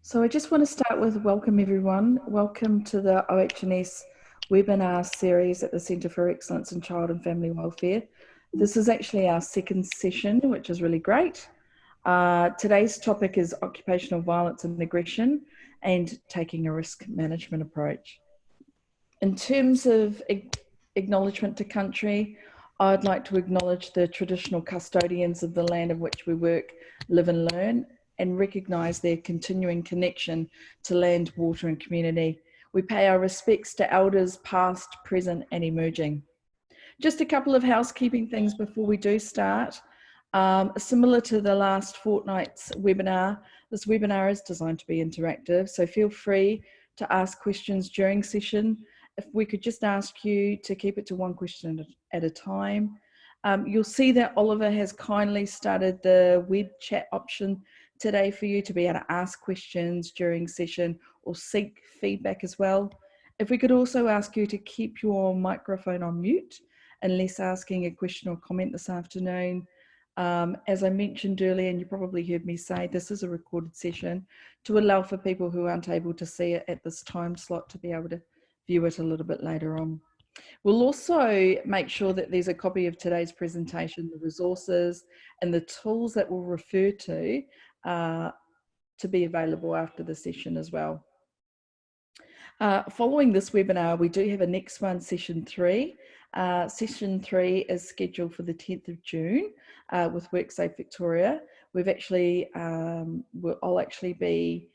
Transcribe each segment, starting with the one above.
So I just want to start with welcome everyone. Welcome to the OH&S webinar series at the Centre for Excellence in Child and Family Welfare. This is actually our second session, which is really great. Today's topic is occupational violence and aggression and taking a risk management approach. In terms of acknowledgement to country, I'd like to acknowledge the traditional custodians of the land in which we work, live and learn, and recognise their continuing connection to land, water and community. We pay our respects to elders past, present and emerging. Just a couple of housekeeping things before we do start. Similar to the last fortnight's webinar, this webinar is designed to be interactive, so feel free to ask questions during session. If we could just ask you to keep it to one question at a time. You'll see that Oliver has kindly started the web chat option today for you to be able to ask questions during session or seek feedback as well. If we could also ask you to keep your microphone on mute unless asking a question or comment this afternoon. As I mentioned earlier, and you probably heard me say, this is a recorded session to allow for people who aren't able to see it at this time slot to be able to view it a little bit later on. We'll also make sure that there's a copy of today's presentation, the resources and the tools that we'll refer to be available after the session as well. Following this webinar, we do have a next one, session 3. Session 3 is scheduled for the 10th of June with WorkSafe Victoria. We've actually, I'll actually be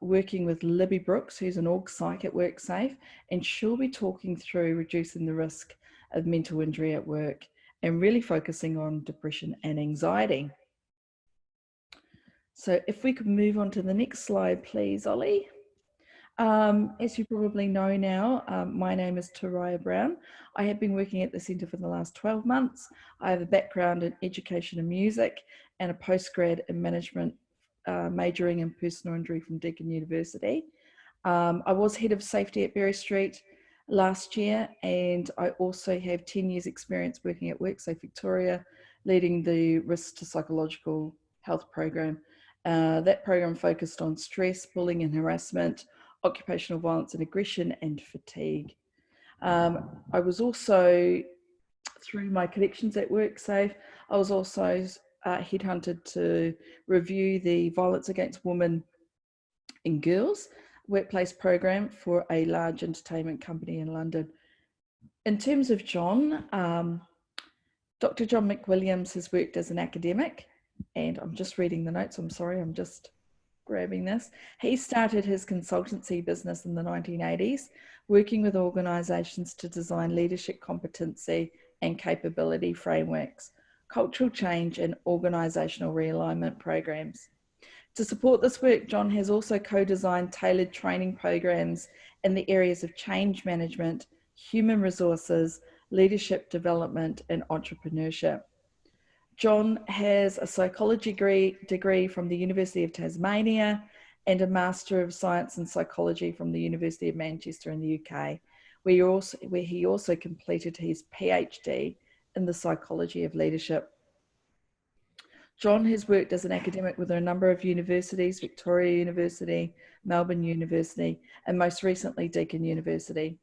working with Libby Brooks, who's an org psych at WorkSafe, and she'll be talking through reducing the risk of mental injury at work and really focusing on depression and anxiety. So if we could move on to the next slide, please, Ollie. As you probably know now, my name is Taraia Brown. I have been working at the Centre for the last 12 months. I have a background in education and music and a postgrad in management, majoring in personal injury from Deakin University. I was head of safety at Berry Street last year, and I also have 10 years experience working at WorkSafe Victoria, leading the risk to psychological health program. That program focused on stress, bullying and harassment, occupational violence and aggression, and fatigue. I was also, through my connections at WorkSafe, I was also headhunted to review the violence against women and girls workplace program for a large entertainment company in London. In terms of John, Dr John McWilliams has worked as an academic, and I'm just reading the notes, I'm sorry, I'm just grabbing this. He started his consultancy business in the 1980s, working with organisations to design leadership competency and capability frameworks, cultural change and organisational realignment programs. To support this work, John has also co-designed tailored training programs in the areas of change management, human resources, leadership development and entrepreneurship. John has a psychology degree from the University of Tasmania and a Master of Science in Psychology from the University of Manchester in the UK, where he also completed his PhD in the psychology of leadership. John has worked as an academic with a number of universities, Victoria University, Melbourne University, and most recently Deakin University.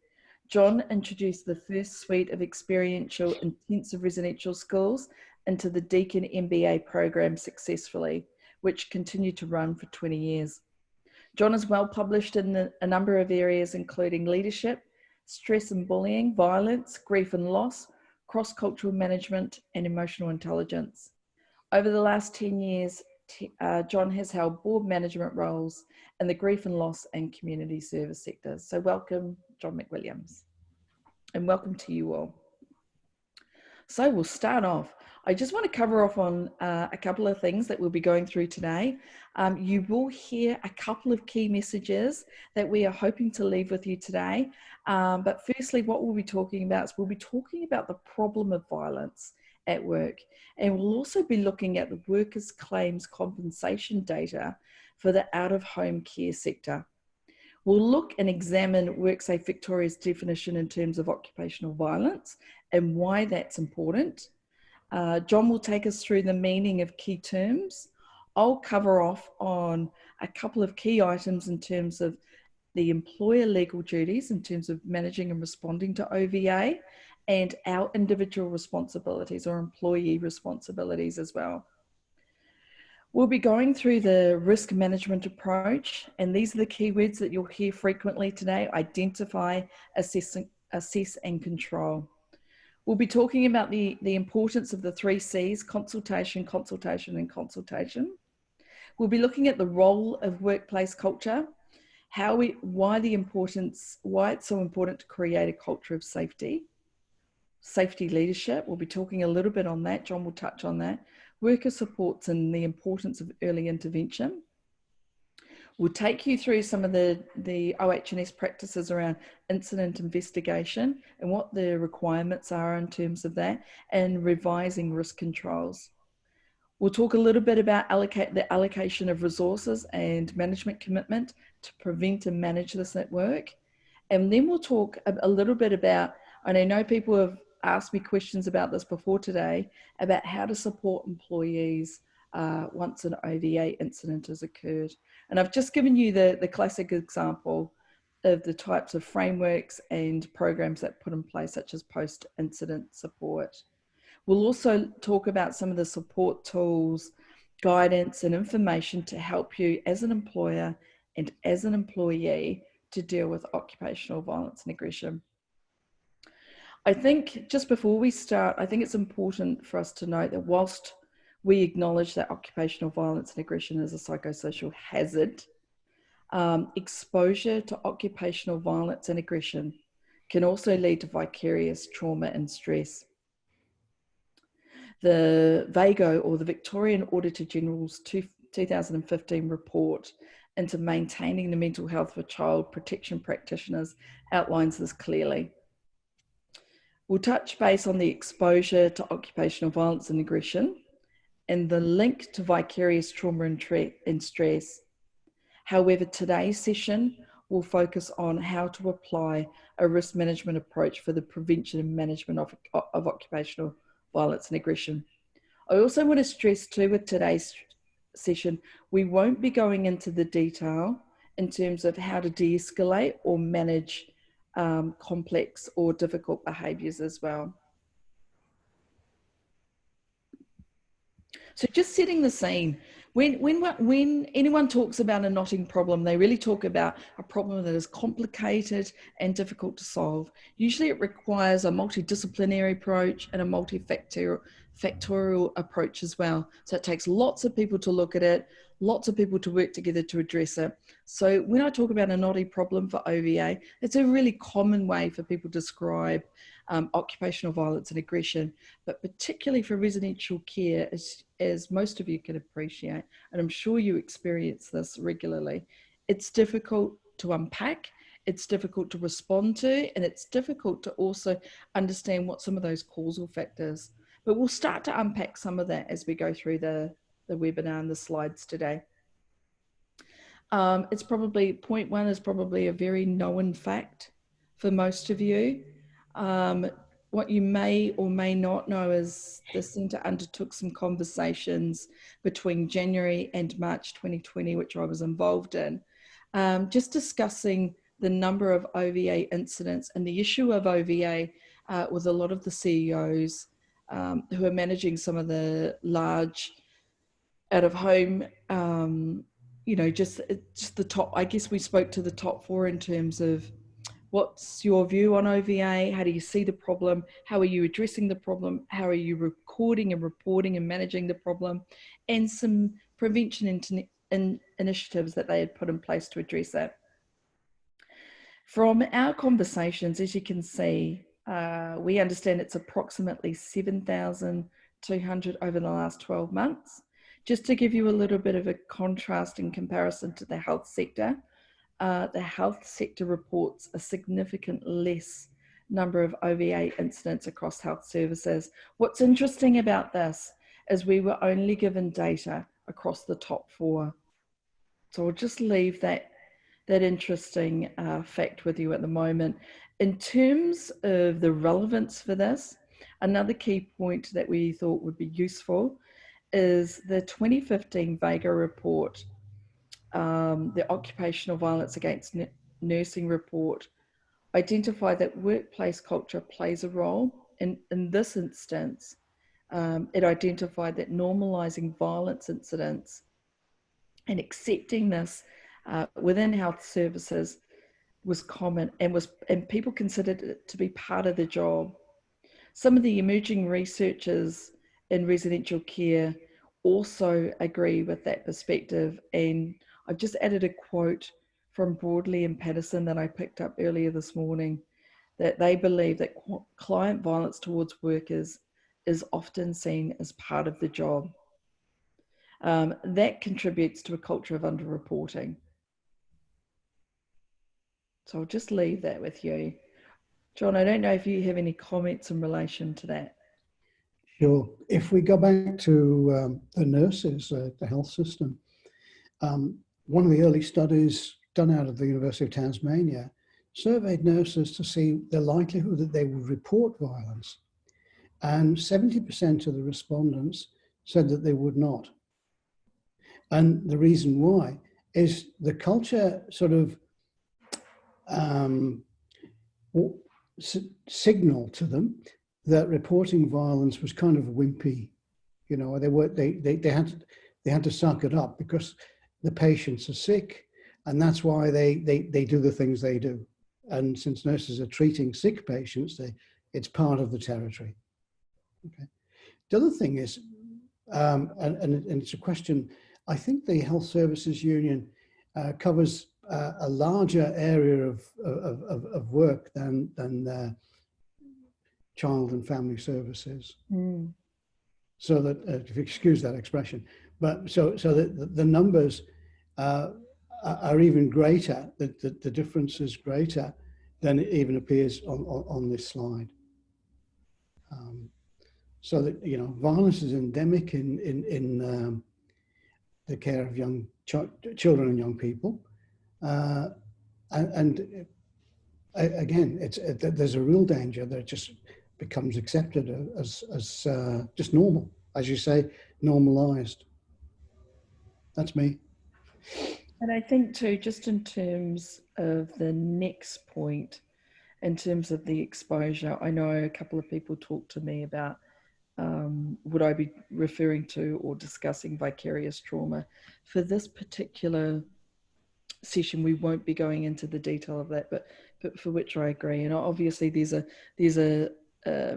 John introduced the first suite of experiential intensive residential schools into the Deakin MBA program successfully, which continued to run for 20 years. John is well published in a number of areas, including leadership, stress and bullying, violence, grief and loss, cross-cultural management, and emotional intelligence. Over the last 10 years, John has held board management roles in the grief and loss and community service sectors. So welcome, John McWilliams, and welcome to you all. So we'll start off. I just want to cover off on a couple of things that we'll be going through today. You will hear a couple of key messages that we are hoping to leave with you today. But firstly, what we'll be talking about is we'll be talking about the problem of violence at work. And we'll also be looking at the workers' claims compensation data for the out-of-home care sector. We'll look and examine WorkSafe Victoria's definition in terms of occupational violence and why that's important. John will take us through the meaning of key terms. I'll cover off on a couple of key items in terms of the employer legal duties in terms of managing and responding to OVA, and our individual responsibilities or employee responsibilities as well. We'll be going through the risk management approach, and these are the keywords that you'll hear frequently today: identify, assess and control. We'll be talking about the importance of the 3 C's: consultation, consultation, and consultation. We'll be looking at the role of workplace culture, why it's so important to create a culture of safety leadership. We'll be talking a little bit on that. John will touch on that. Worker supports and the importance of early intervention. We'll take you through some of the OH&S practices around incident investigation and what the requirements are in terms of that, and revising risk controls. We'll talk a little bit about the allocation of resources and management commitment to prevent and manage this at work. And then we'll talk a little bit about, and I know people have asked me questions about this before today, about how to support employees once an OVA incident has occurred. And I've just given you the classic example of the types of frameworks and programs that put in place, such as post-incident support. We'll also talk about some of the support tools, guidance, and information to help you as an employer and as an employee to deal with occupational violence and aggression. I think just before we start, I think it's important for us to note that whilst we acknowledge that occupational violence and aggression is a psychosocial hazard, exposure to occupational violence and aggression can also lead to vicarious trauma and stress. The VAGO, or the Victorian Auditor General's 2015 report into maintaining the mental health for child protection practitioners, outlines this clearly. We'll touch base on the exposure to occupational violence and aggression and the link to vicarious trauma and stress. However, today's session will focus on how to apply a risk management approach for the prevention and management of occupational violence and aggression. I also want to stress too, with today's session, we won't be going into the detail in terms of how to de-escalate or manage complex or difficult behaviours as well. So just setting the scene, when anyone talks about a knotting problem, they really talk about a problem that is complicated and difficult to solve. Usually it requires a multidisciplinary approach and a multifactorial approach as well. So it takes lots of people to look at it, lots of people to work together to address it. So when I talk about a knotty problem for OVA, it's a really common way for people to describe occupational violence and aggression, but particularly for residential care, as most of you can appreciate, and I'm sure you experience this regularly, it's difficult to unpack, it's difficult to respond to, and it's difficult to also understand what some of those causal factors. But we'll start to unpack some of that as we go through the webinar and the slides today. It's probably, point one is probably a very known fact for most of you. What you may or may not know is the Centre undertook some conversations between January and March 2020, which I was involved in, just discussing the number of OVA incidents and the issue of OVA with a lot of the CEOs who are managing some of the large out-of-home, you know, just the top, I guess we spoke to the top 4 in terms of what's your view on OVA? How do you see the problem? How are you addressing the problem? How are you recording and reporting and managing the problem? And some prevention initiatives that they had put in place to address that. From our conversations, as you can see, we understand it's approximately 7,200 over the last 12 months. Just to give you a little bit of a contrast in comparison to the health sector reports a significant less number of OVA incidents across health services. What's interesting about this is we were only given data across the top 4. So I'll just leave that interesting fact with you at the moment. In terms of the relevance for this, another key point that we thought would be useful is the 2015 Vega report, the Occupational Violence Against Nursing report, identified that workplace culture plays a role. In this instance, it identified that normalising violence incidents and accepting this within health services was common, and people considered it to be part of the job. Some of the emerging researchers in residential care also agree with that perspective, and I've just added a quote from Broadley and Patterson that I picked up earlier this morning, that they believe that client violence towards workers is often seen as part of the job. That contributes to a culture of underreporting. So I'll just leave that with you. John, I don't know if you have any comments in relation to that. Sure. If we go back to the nurses, the health system, one of the early studies done out of the University of Tasmania surveyed nurses to see the likelihood that they would report violence. And 70% of the respondents said that they would not. And the reason why is the culture sort of signaled to them that reporting violence was kind of wimpy. You know, they had to suck it up because the patients are sick, and that's why they do the things they do. And since nurses are treating sick patients, it's part of the territory. Okay. The other thing is, and it's a question, I think the Health Services Union covers a larger area of work than child and family services. Mm. So that, if you excuse that expression, but so that the numbers are even greater, the difference is greater than it even appears on this slide. So that, you know, violence is endemic in the care of young children and young people, and again, there's a real danger that it just becomes accepted as just normal, as you say, normalized. That's me. And I think too, just in terms of the next point, in terms of the exposure, I know a couple of people talked to me about would I be referring to or discussing vicarious trauma. For this particular session, we won't be going into the detail of that, but for which I agree. And obviously there's a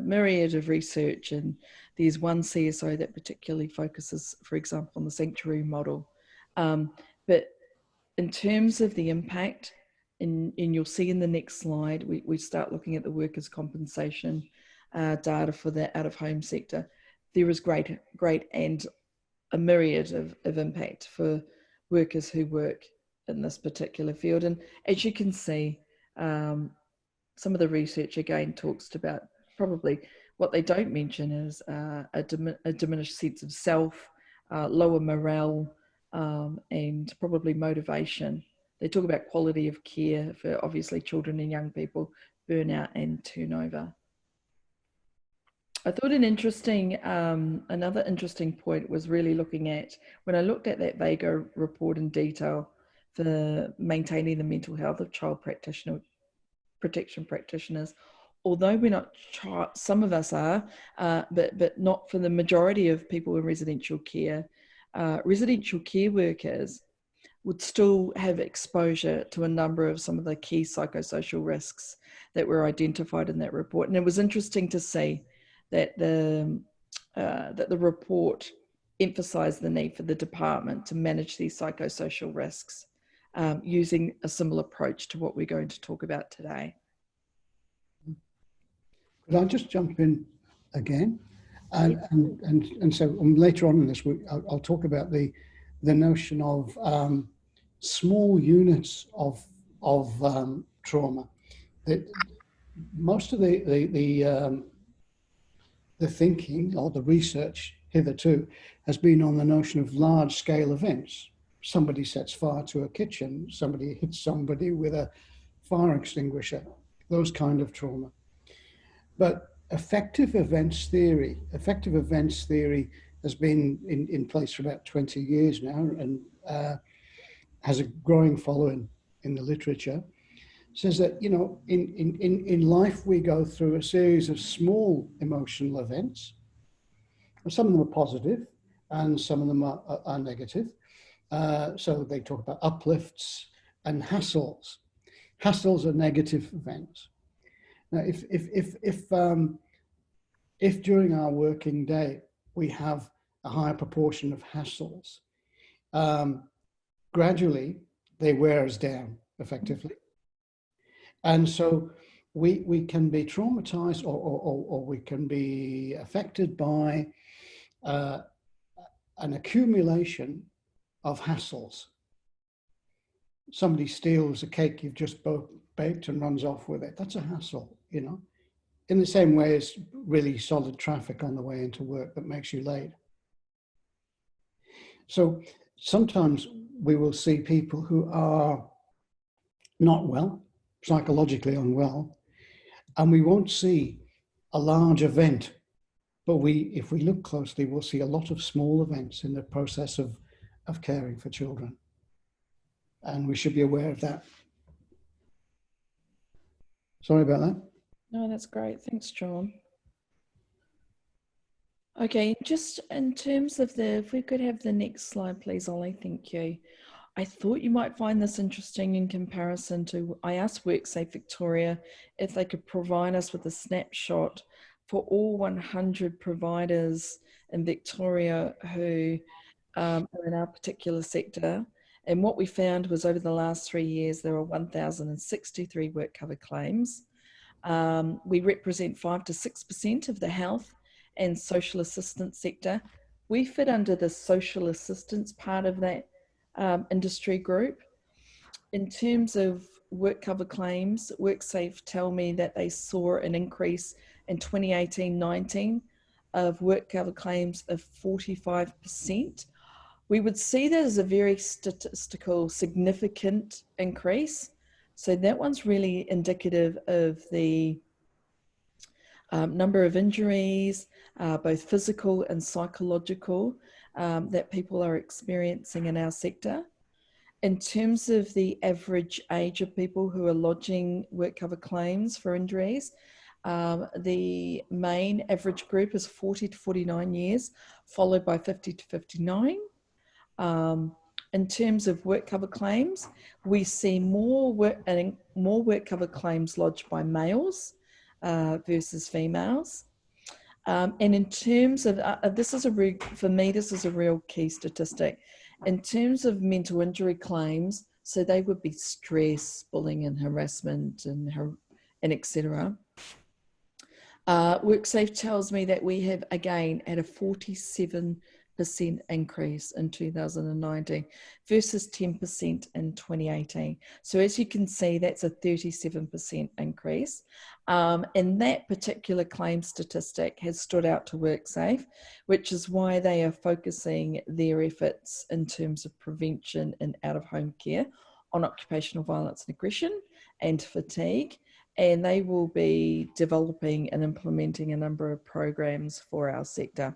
myriad of research, and there's one CSO that particularly focuses, for example, on the sanctuary model. But in terms of the impact, and you'll see in the next slide, we start looking at the workers' compensation data for the out-of-home sector. There is great and a myriad of impact for workers who work in this particular field. And as you can see, some of the research again talks about probably what they don't mention is a diminished sense of self, lower morale, and probably motivation. They talk about quality of care for obviously children and young people, burnout and turnover. I thought an interesting, another interesting point was really looking at, when I looked at that Vega report in detail for maintaining the mental health of child protection practitioners, although we're not, some of us are, but not for the majority of people in residential care. Residential care workers would still have exposure to a number of some of the key psychosocial risks that were identified in that report. And it was interesting to see that the report emphasised the need for the department to manage these psychosocial risks using a similar approach to what we're going to talk about today. Could I just jump in again? And so later on in this week, I'll talk about the notion of small units of trauma. Most of the thinking or the research hitherto has been on the notion of large-scale events. Somebody sets fire to a kitchen, somebody hits somebody with a fire extinguisher, those kind of trauma. But effective events theory has been in place for about 20 years now, and has a growing following in the literature, says that, you know, in life we go through a series of small emotional events. Some of them are positive and some of them are negative. So they talk about uplifts and hassles. Hassles are negative events. Now, if during our working day we have a higher proportion of hassles, gradually they wear us down effectively. And so we can be traumatized or we can be affected by an accumulation of hassles. Somebody steals a cake you've just baked and runs off with it. That's a hassle, you know, in the same way as really solid traffic on the way into work that makes you late. So sometimes we will see people who are not well, psychologically unwell, and we won't see a large event, but if we look closely, we'll see a lot of small events in the process of caring for children. And we should be aware of that. Sorry about that. No, that's great. Thanks, John. Okay, just in terms of if we could have the next slide, please, Ollie. Thank you. I thought you might find this interesting in comparison to, I asked WorkSafe Victoria if they could provide us with a snapshot for all 100 providers in Victoria who are in our particular sector. And what we found was over the last 3 years, there were 1,063 WorkCover claims. We represent 5 to 6% of the health and social assistance sector. We fit under the social assistance part of that industry group. In terms of WorkCover claims, WorkSafe tell me that they saw an increase in 2018-19 of WorkCover claims of 45%. We would see that as a very statistical significant increase. So that one's really indicative of the number of injuries, both physical and psychological, that people are experiencing in our sector. In terms of the average age of people who are lodging WorkCover claims for injuries, the main average group is 40 to 49 years, followed by 50 to 59. In terms of WorkCover claims, we see more WorkCover claims lodged by males versus females. And in terms of, for me, this is a real key statistic. In terms of mental injury claims, so they would be stress, bullying and harassment and etc. WorkSafe tells me that we have, again, had a 47% increase in 2019 versus 10% in 2018. So as you can see, that's a 37% increase. And that particular claim statistic has stood out to WorkSafe, which is why they are focusing their efforts in terms of prevention and out-of-home care on occupational violence and aggression and fatigue. And they will be developing and implementing a number of programs for our sector.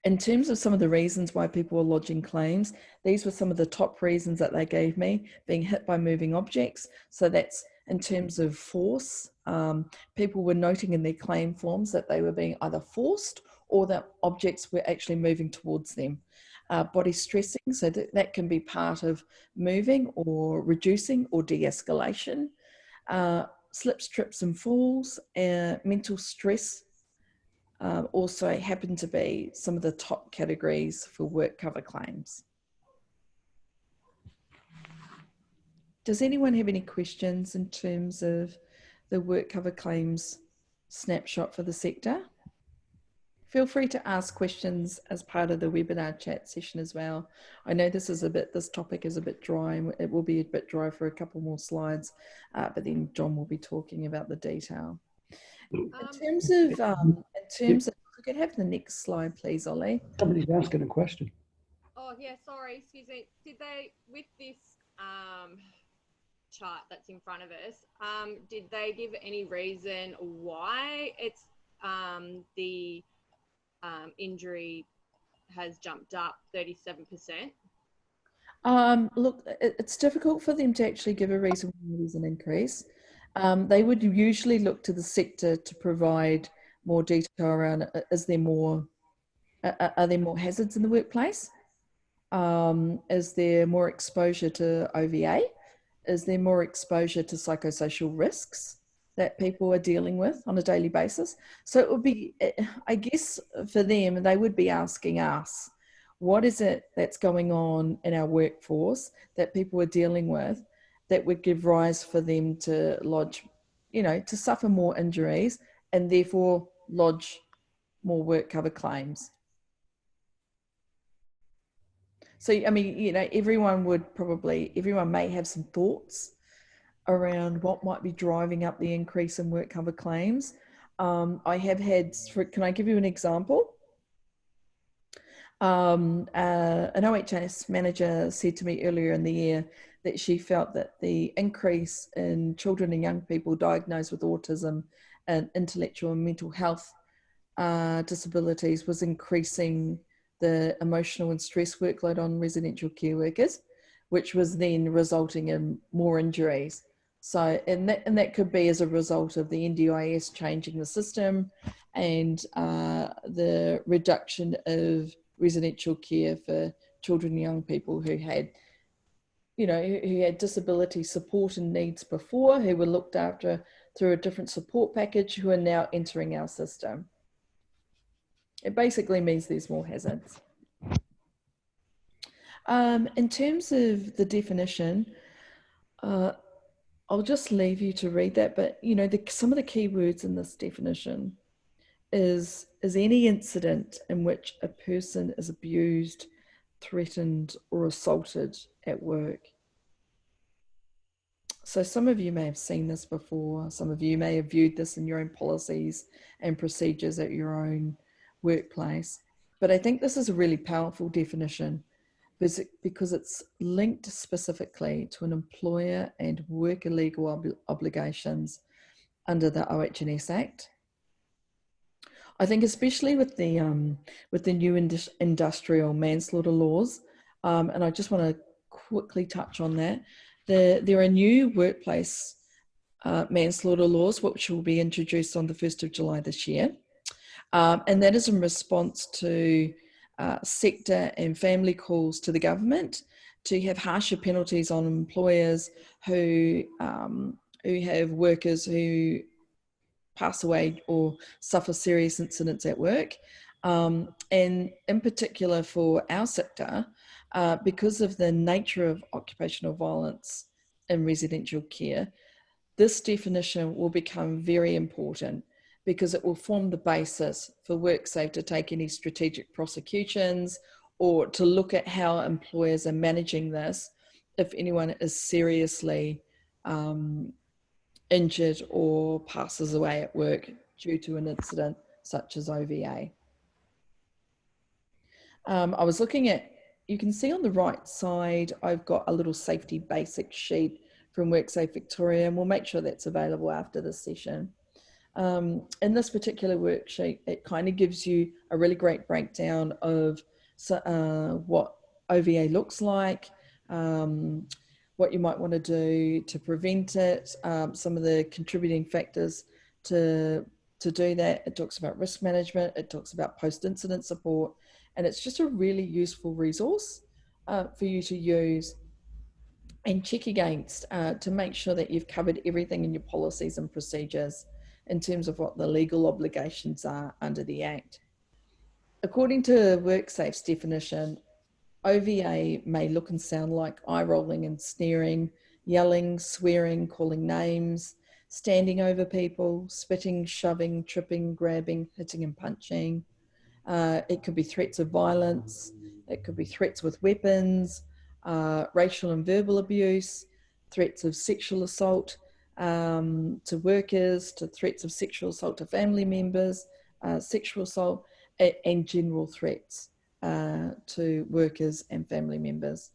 In terms of some of the reasons why people were lodging claims, these were some of the top reasons that they gave me: being hit by moving objects. So that's in terms of force. People were noting in their claim forms that they were being either forced or that objects were actually moving towards them. Body stressing, so that can be part of moving or reducing or de-escalation. Slips, trips and falls, mental stress also happen to be some of the top categories for WorkCover claims. Does anyone have any questions in terms of the WorkCover claims snapshot for the sector? Feel free to ask questions as part of the webinar chat session as well. I know this topic is a bit dry, and it will be a bit dry for a couple more slides, but then John will be talking about the detail. In terms of, if we could have the next slide, please, Ollie. Somebody's asking a question. Oh yeah, sorry, excuse me. Did they, with this chart that's in front of us, did they give any reason why it's the injury has jumped up 37%? Look, it's difficult for them to actually give a reason why there's an increase. They would usually look to the sector to provide more detail around is there more, are there more hazards in the workplace? Is there more exposure to OVA? Is there more exposure to psychosocial risks that people are dealing with on a daily basis? So it would be, I guess for them, they would be asking us, what is it that's going on in our workforce that people are dealing with that would give rise for them to lodge, to suffer more injuries and therefore lodge more WorkCover claims? So, I mean, everyone may have some thoughts around what might be driving up the increase in WorkCover claims. I have had, can I give you an example? An OHS manager said to me earlier in the year that she felt that the increase in children and young people diagnosed with autism and intellectual and mental health disabilities was increasing the emotional and stress workload on residential care workers, which was then resulting in more injuries. So, and that could be as a result of the NDIS changing the system and the reduction of residential care for children and young people who had, who had disability support and needs before, who were looked after through a different support package, who are now entering our system. It basically means there's more hazards. In terms of the definition, I'll just leave you to read that, but some of the key words in this definition is any incident in which a person is abused, threatened, or assaulted at work. So some of you may have seen this before. Some of you may have viewed this in your own policies and procedures at your own workplace. But I think this is a really powerful definition because it's linked specifically to an employer and worker legal obligations under the OH&S Act. I think especially with the new industrial manslaughter laws, and I just want to quickly touch on that. There are new workplace manslaughter laws which will be introduced on the 1st of July this year. And that is in response to sector and family calls to the government to have harsher penalties on employers who have workers who pass away or suffer serious incidents at work. And in particular for our sector, because of the nature of occupational violence in residential care, this definition will become very important because it will form the basis for WorkSafe to take any strategic prosecutions or to look at how employers are managing this if anyone is seriously injured or passes away at work due to an incident such as OVA. I was looking at, you can see on the right side, I've got a little safety basic sheet from WorkSafe Victoria, and we'll make sure that's available after this session. In this particular worksheet, it kind of gives you a really great breakdown of what OVA looks like, what you might want to do to prevent it, some of the contributing factors to do that. It talks about risk management, it talks about post-incident support, and it's just a really useful resource for you to use and check against to make sure that you've covered everything in your policies and procedures in terms of what the legal obligations are under the Act. According to WorkSafe's definition, OVA may look and sound like eye rolling and sneering, yelling, swearing, calling names, standing over people, spitting, shoving, tripping, grabbing, hitting and punching. It could be threats of violence. It could be threats with weapons, racial and verbal abuse, threats of sexual assault to workers, to threats of sexual assault to family members, sexual assault, and general threats to workers and family members.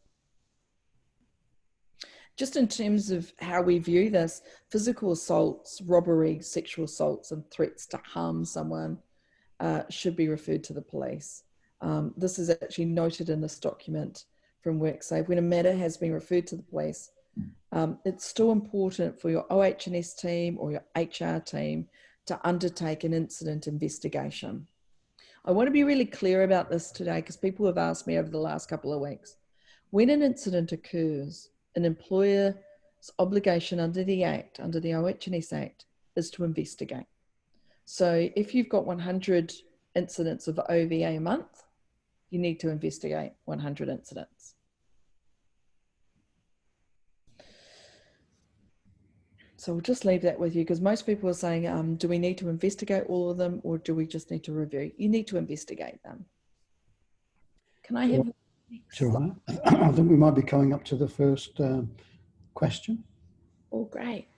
Just in terms of how we view this, physical assaults, robbery, sexual assaults, and threats to harm someone should be referred to the police. This is actually noted in this document from WorkSafe. When a matter has been referred to the police, it's still important for your OH&S team or your HR team to undertake an incident investigation. I want to be really clear about this today because people have asked me over the last couple of weeks. When an incident occurs, an employer's obligation under the Act, under the OH&S Act, is to investigate. So if you've got 100 incidents of OVA a month, you need to investigate 100 incidents. So we'll just leave that with you because most people are saying, do we need to investigate all of them or do we just need to review? You need to investigate them. Can I have... Sure. I think we might be coming up to the first question. Oh, great.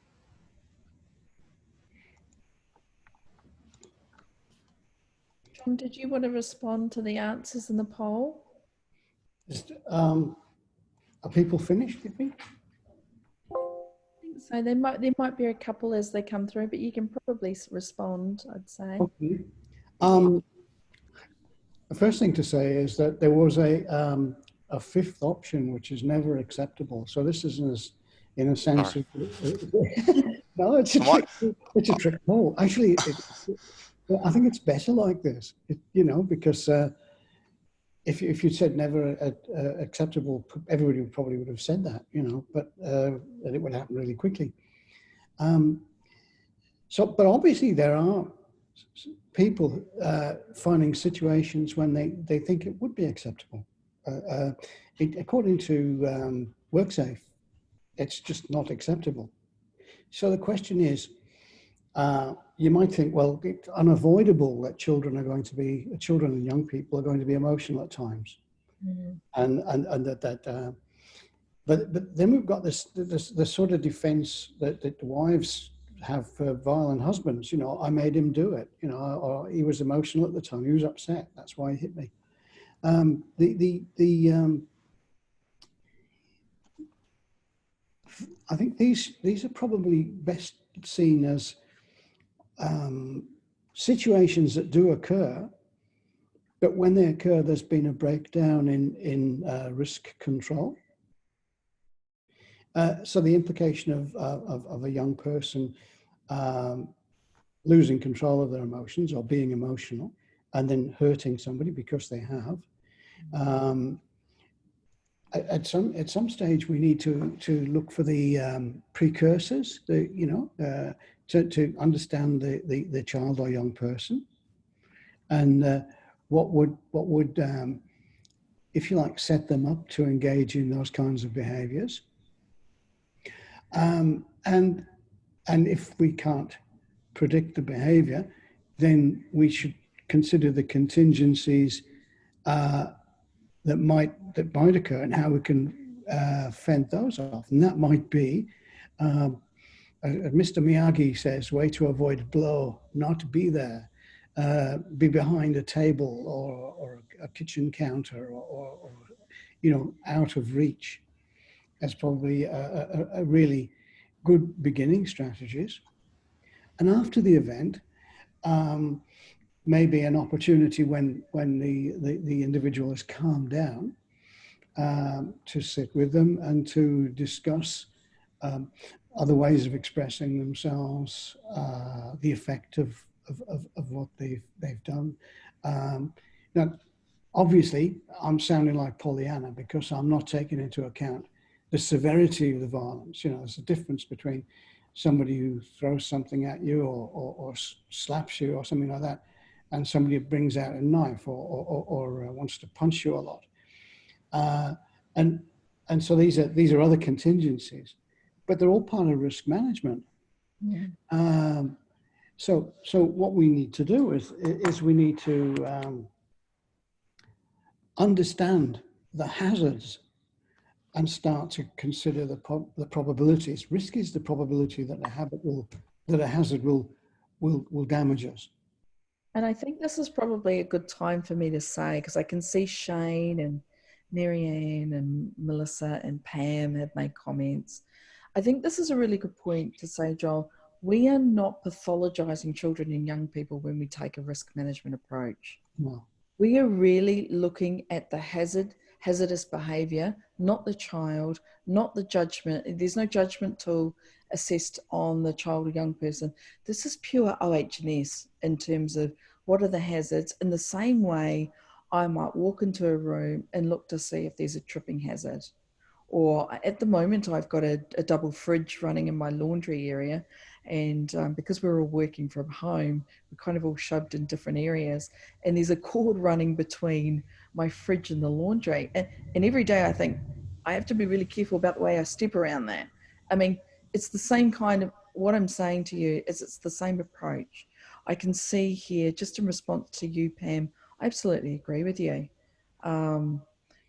John, did you want to respond to the answers in the poll? Are people finished, do you think? So there might be a couple as they come through, but you can probably respond, I'd say. Okay. The first thing to say is that there was a fifth option, which is never acceptable. So this is in a sense, no, it's a trick poll. Actually, I think it's better like this, you know, because if you said never acceptable, everybody probably would have said that, you know, but it would happen really quickly. But obviously there are people finding situations when they think it would be acceptable. According to WorkSafe, it's just not acceptable. So the question is, you might think, well, it's unavoidable that children and young people are going to be emotional at times, but then we've got this sort of defense that wives have for violent husbands. You know, I made him do it. You know, or he was emotional at the time. He was upset. That's why he hit me. I think these are probably best seen as situations that do occur, but when they occur, there's been a breakdown in risk control. So the implication of a young person losing control of their emotions or being emotional and then hurting somebody because they have. At some stage, we need to look for the precursors, to understand the child or young person, and what would if you like set them up to engage in those kinds of behaviours, and if we can't predict the behaviour, then we should consider the contingencies that might occur and how we can fend those off. And that might be, Mr. Miyagi says, way to avoid a blow, not be there, be behind a table or a kitchen counter or out of reach. That's probably a really good beginning strategies. And after the event, maybe an opportunity when the individual has calmed down to sit with them and to discuss other ways of expressing themselves, the effect of what they've done. Now, obviously, I'm sounding like Pollyanna because I'm not taking into account the severity of the violence. You know, there's a difference between somebody who throws something at you or slaps you or something like that, and somebody who brings out a knife or wants to punch you a lot. And so these are other contingencies, but they're all part of risk management. Yeah. So what we need to do is we need to understand the hazards and start to consider the probabilities. Risk is the probability that a hazard will damage us. And I think this is probably a good time for me to say, because I can see Shane and Marianne and Melissa and Pam have made comments. I think this is a really good point to say, Joel, we are not pathologizing children and young people when we take a risk management approach. No. We are really looking at the hazardous behavior, not the child, not the judgment. There's no judgment tool assessed on the child or young person. This is pure OH&S in terms of what are the hazards. In the same way, I might walk into a room and look to see if there's a tripping hazard. Or at the moment, I've got a double fridge running in my laundry area. And because we're all working from home, we're kind of all shoved in different areas. And there's a cord running between my fridge and the laundry. And every day I think, I have to be really careful about the way I step around that. I mean, it's the same kind of, what I'm saying to you is it's the same approach. I can see here, just in response to you, Pam, I absolutely agree with you.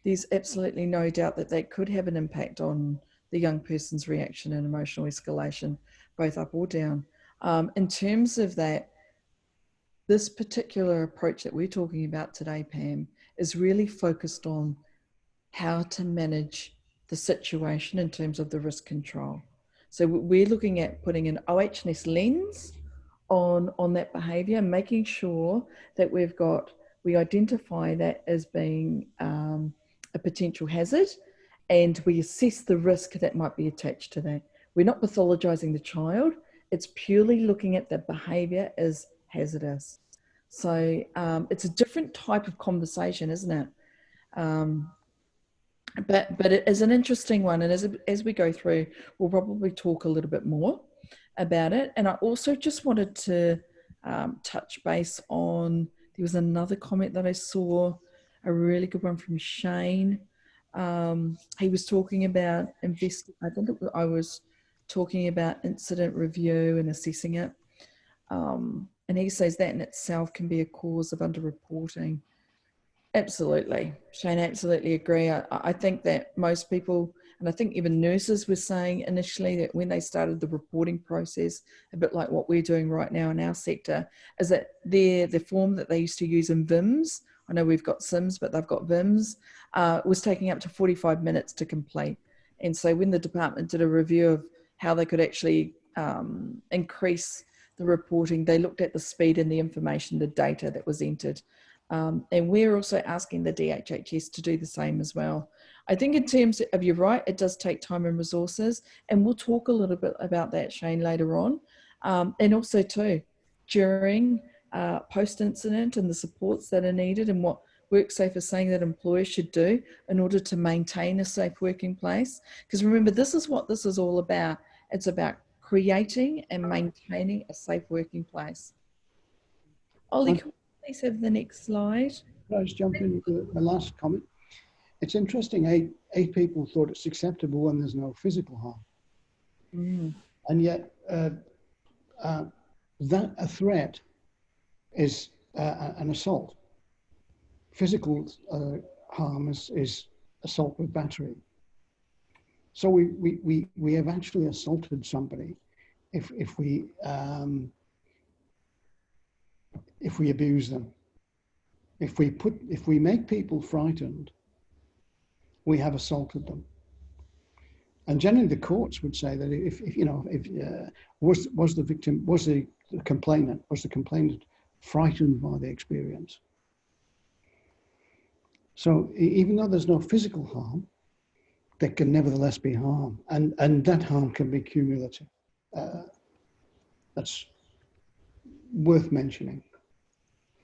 There's absolutely no doubt that that could have an impact on the young person's reaction and emotional escalation, both up or down. In terms of that, this particular approach that we're talking about today, Pam, is really focused on how to manage the situation in terms of the risk control. So we're looking at putting an OH&S lens on that behaviour, making sure that we identify that as being a potential hazard, and we assess the risk that might be attached to that. We're not pathologizing the child. It's purely looking at the behavior as hazardous. So it's a different type of conversation, isn't it? But it is an interesting one. And as we go through, we'll probably talk a little bit more about it. And I also just wanted to touch base on, there was another comment that I saw, a really good one from Shane. He was talking about I was talking about incident review and assessing it. And he says that in itself can be a cause of underreporting. Absolutely, Shane, absolutely agree. I think that most people, and I think even nurses were saying initially that when they started the reporting process, a bit like what we're doing right now in our sector, is that the form that they used to use in VIMS, I know we've got SIMS, but they've got VIMS, was taking up to 45 minutes to complete. And so when the department did a review of how they could actually increase the reporting, they looked at the speed and the information, the data that was entered. And we're also asking the DHHS to do the same as well. I think in terms of, you're right, it does take time and resources, and we'll talk a little bit about that, Shane, later on. And also too, during post-incident and the supports that are needed, and what WorkSafe is saying that employers should do in order to maintain a safe working place. Because remember, this is what this is all about. It's about creating and maintaining a safe working place. Ollie, can we please have the next slide? Can I just jump in with my last comment? It's interesting, eight people thought it's acceptable when there's no physical harm. Mm. And yet that a threat is an assault. Physical harm is assault with battery. So we have actually assaulted somebody if we abuse them. If we make people frightened, we have assaulted them. And generally the courts would say that if was the complainant frightened by the experience. So even though there's no physical harm, there can nevertheless be harm, and that harm can be cumulative. That's worth mentioning.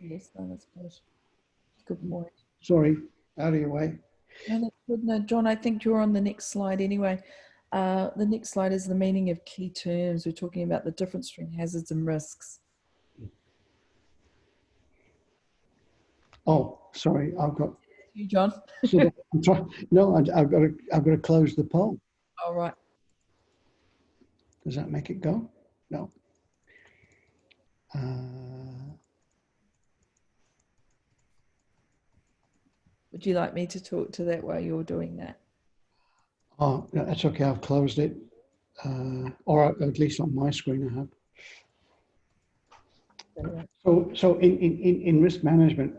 Yes, no, that's good. Good point. Sorry, out of your way. No, that's good. No, John, I think you're on the next slide anyway. The next slide is the meaning of key terms. We're talking about the difference between hazards and risks. Oh, sorry, I've got You, John. I'm trying. No, I've got to close the poll. All right. Does that make it go? No. Would you like me to talk to that while you're doing that? Oh, no, that's okay. I've closed it, or at least on my screen I have. So in risk management,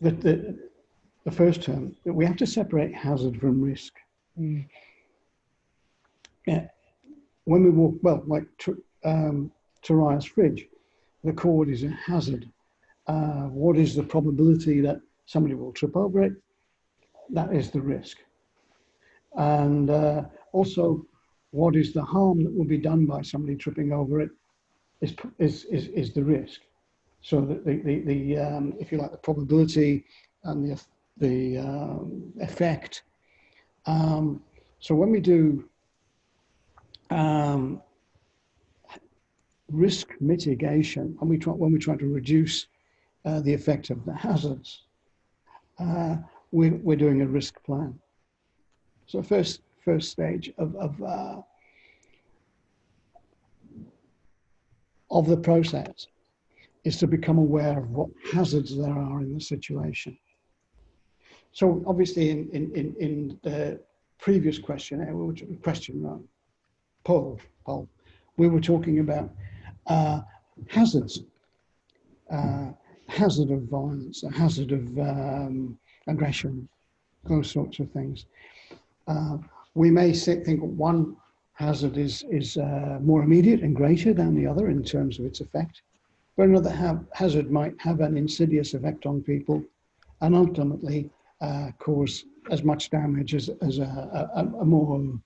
the first term, we have to separate hazard from risk. Mm. Yeah, when we walk, well, like Taraia's fridge, the cord is a hazard. What is the probability that somebody will trip over it? That is the risk. And also, what is the harm that will be done by somebody tripping over it is the risk. So that the if you like, the probability and the effect. So when we do risk mitigation, and when we try to reduce the effect of the hazards, we're doing a risk plan. So first stage of the process is to become aware of what hazards there are in the situation. So obviously in the previous questionnaire, poll, we were talking about hazards, hazard of violence, a hazard of aggression, those sorts of things. We may think one hazard is more immediate and greater than the other in terms of its effect, but another hazard might have an insidious effect on people and ultimately cause as much damage as a more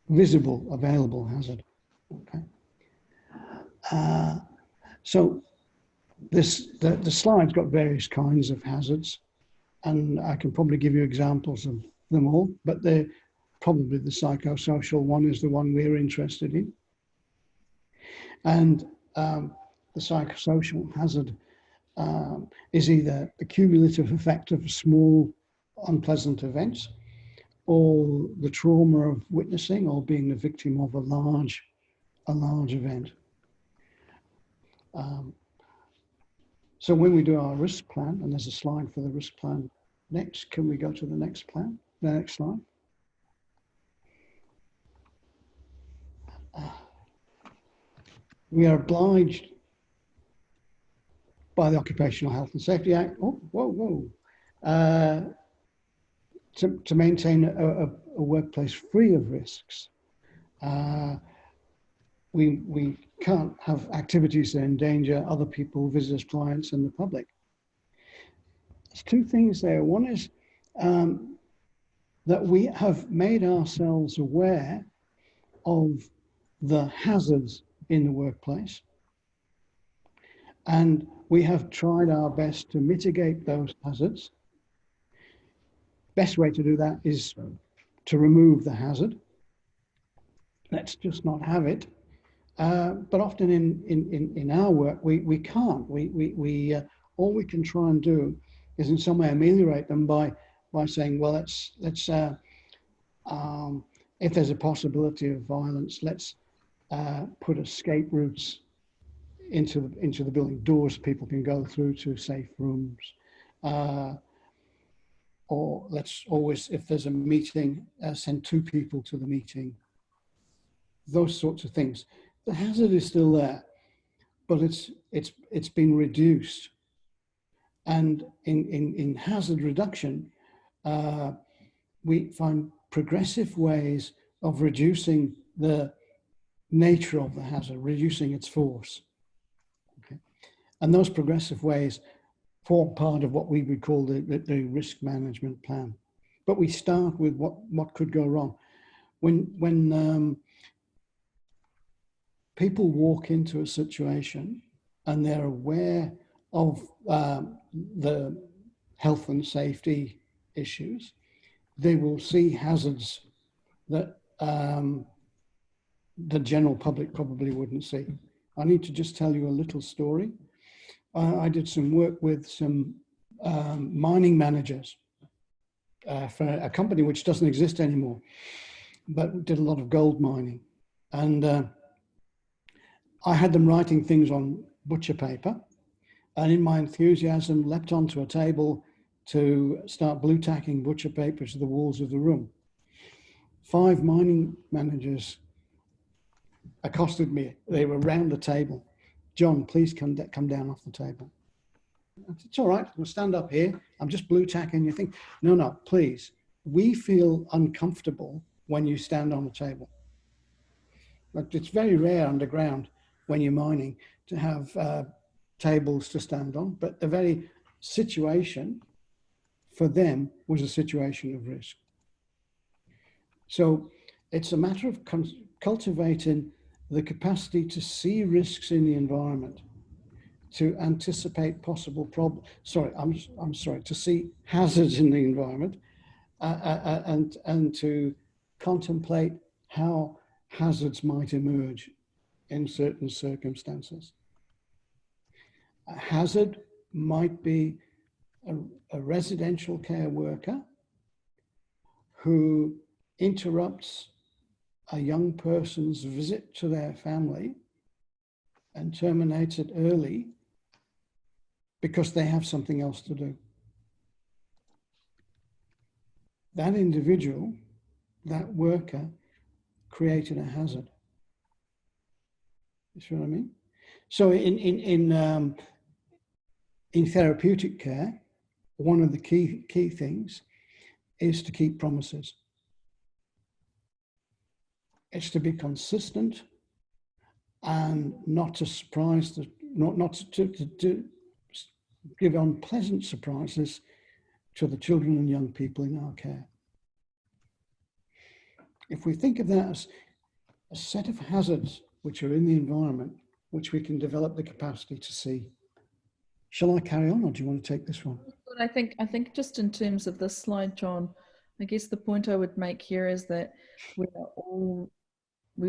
visible, available hazard. Okay. So the slide's got various kinds of hazards, and I can probably give you examples of them all, but they're probably the psychosocial one is the one we're interested in. And the psychosocial hazard is either the cumulative effect of small unpleasant events, or the trauma of witnessing or being the victim of a large event. So when we do our risk plan, and there's a slide for the risk plan next, can we go to the next plan, the next slide? We are obliged by the Occupational Health and Safety Act, to maintain a workplace free of risks. We can't have activities that endanger other people, visitors, clients, and the public. There's two things there. One is that we have made ourselves aware of the hazards in the workplace, and we have tried our best to mitigate those hazards. Best way to do that is to remove the hazard. Let's just not have it. But often in our work, we can't. All we can try and do is in some way ameliorate them by saying, well, let's if there's a possibility of violence, let's put escape routes into the building, doors people can go through to safe rooms. Or let's always, if there's a meeting, send 2 people to the meeting. Those sorts of things. The hazard is still there, but it's been reduced. And in hazard reduction, we find progressive ways of reducing the nature of the hazard, reducing its force. Okay. And those progressive ways form part of what we would call the risk management plan. But we start with what could go wrong. When people walk into a situation and they're aware of the health and safety issues, they will see hazards that the general public probably wouldn't see. I need to just tell you a little story. I did some work with some mining managers for a company which doesn't exist anymore, but did a lot of gold mining. And I had them writing things on butcher paper, and in my enthusiasm leapt onto a table to start blue tacking butcher paper to the walls of the room. 5 mining managers accosted me. They were round the table. John, please come down off the table. It's all right, we'll stand up here. I'm just blue tacking. You think, no, please. We feel uncomfortable when you stand on the table. Like, it's very rare underground when you're mining to have tables to stand on, but the very situation for them was a situation of risk. So it's a matter of cultivating the capacity to see risks in the environment, to anticipate possible problems. I'm sorry, to see hazards in the environment, and to contemplate how hazards might emerge in certain circumstances. A hazard might be a residential care worker who interrupts a young person's visit to their family and terminates it early because they have something else to do. That individual, that worker, created a hazard. You see what I mean? So in therapeutic care, one of the key things is to keep promises. It's to be consistent and not to surprise not to give unpleasant surprises to the children and young people in our care. If we think of that as a set of hazards which are in the environment, which we can develop the capacity to see. Shall I carry on, or do you want to take this one? I think just in terms of this slide, John, I guess the point I would make here is that we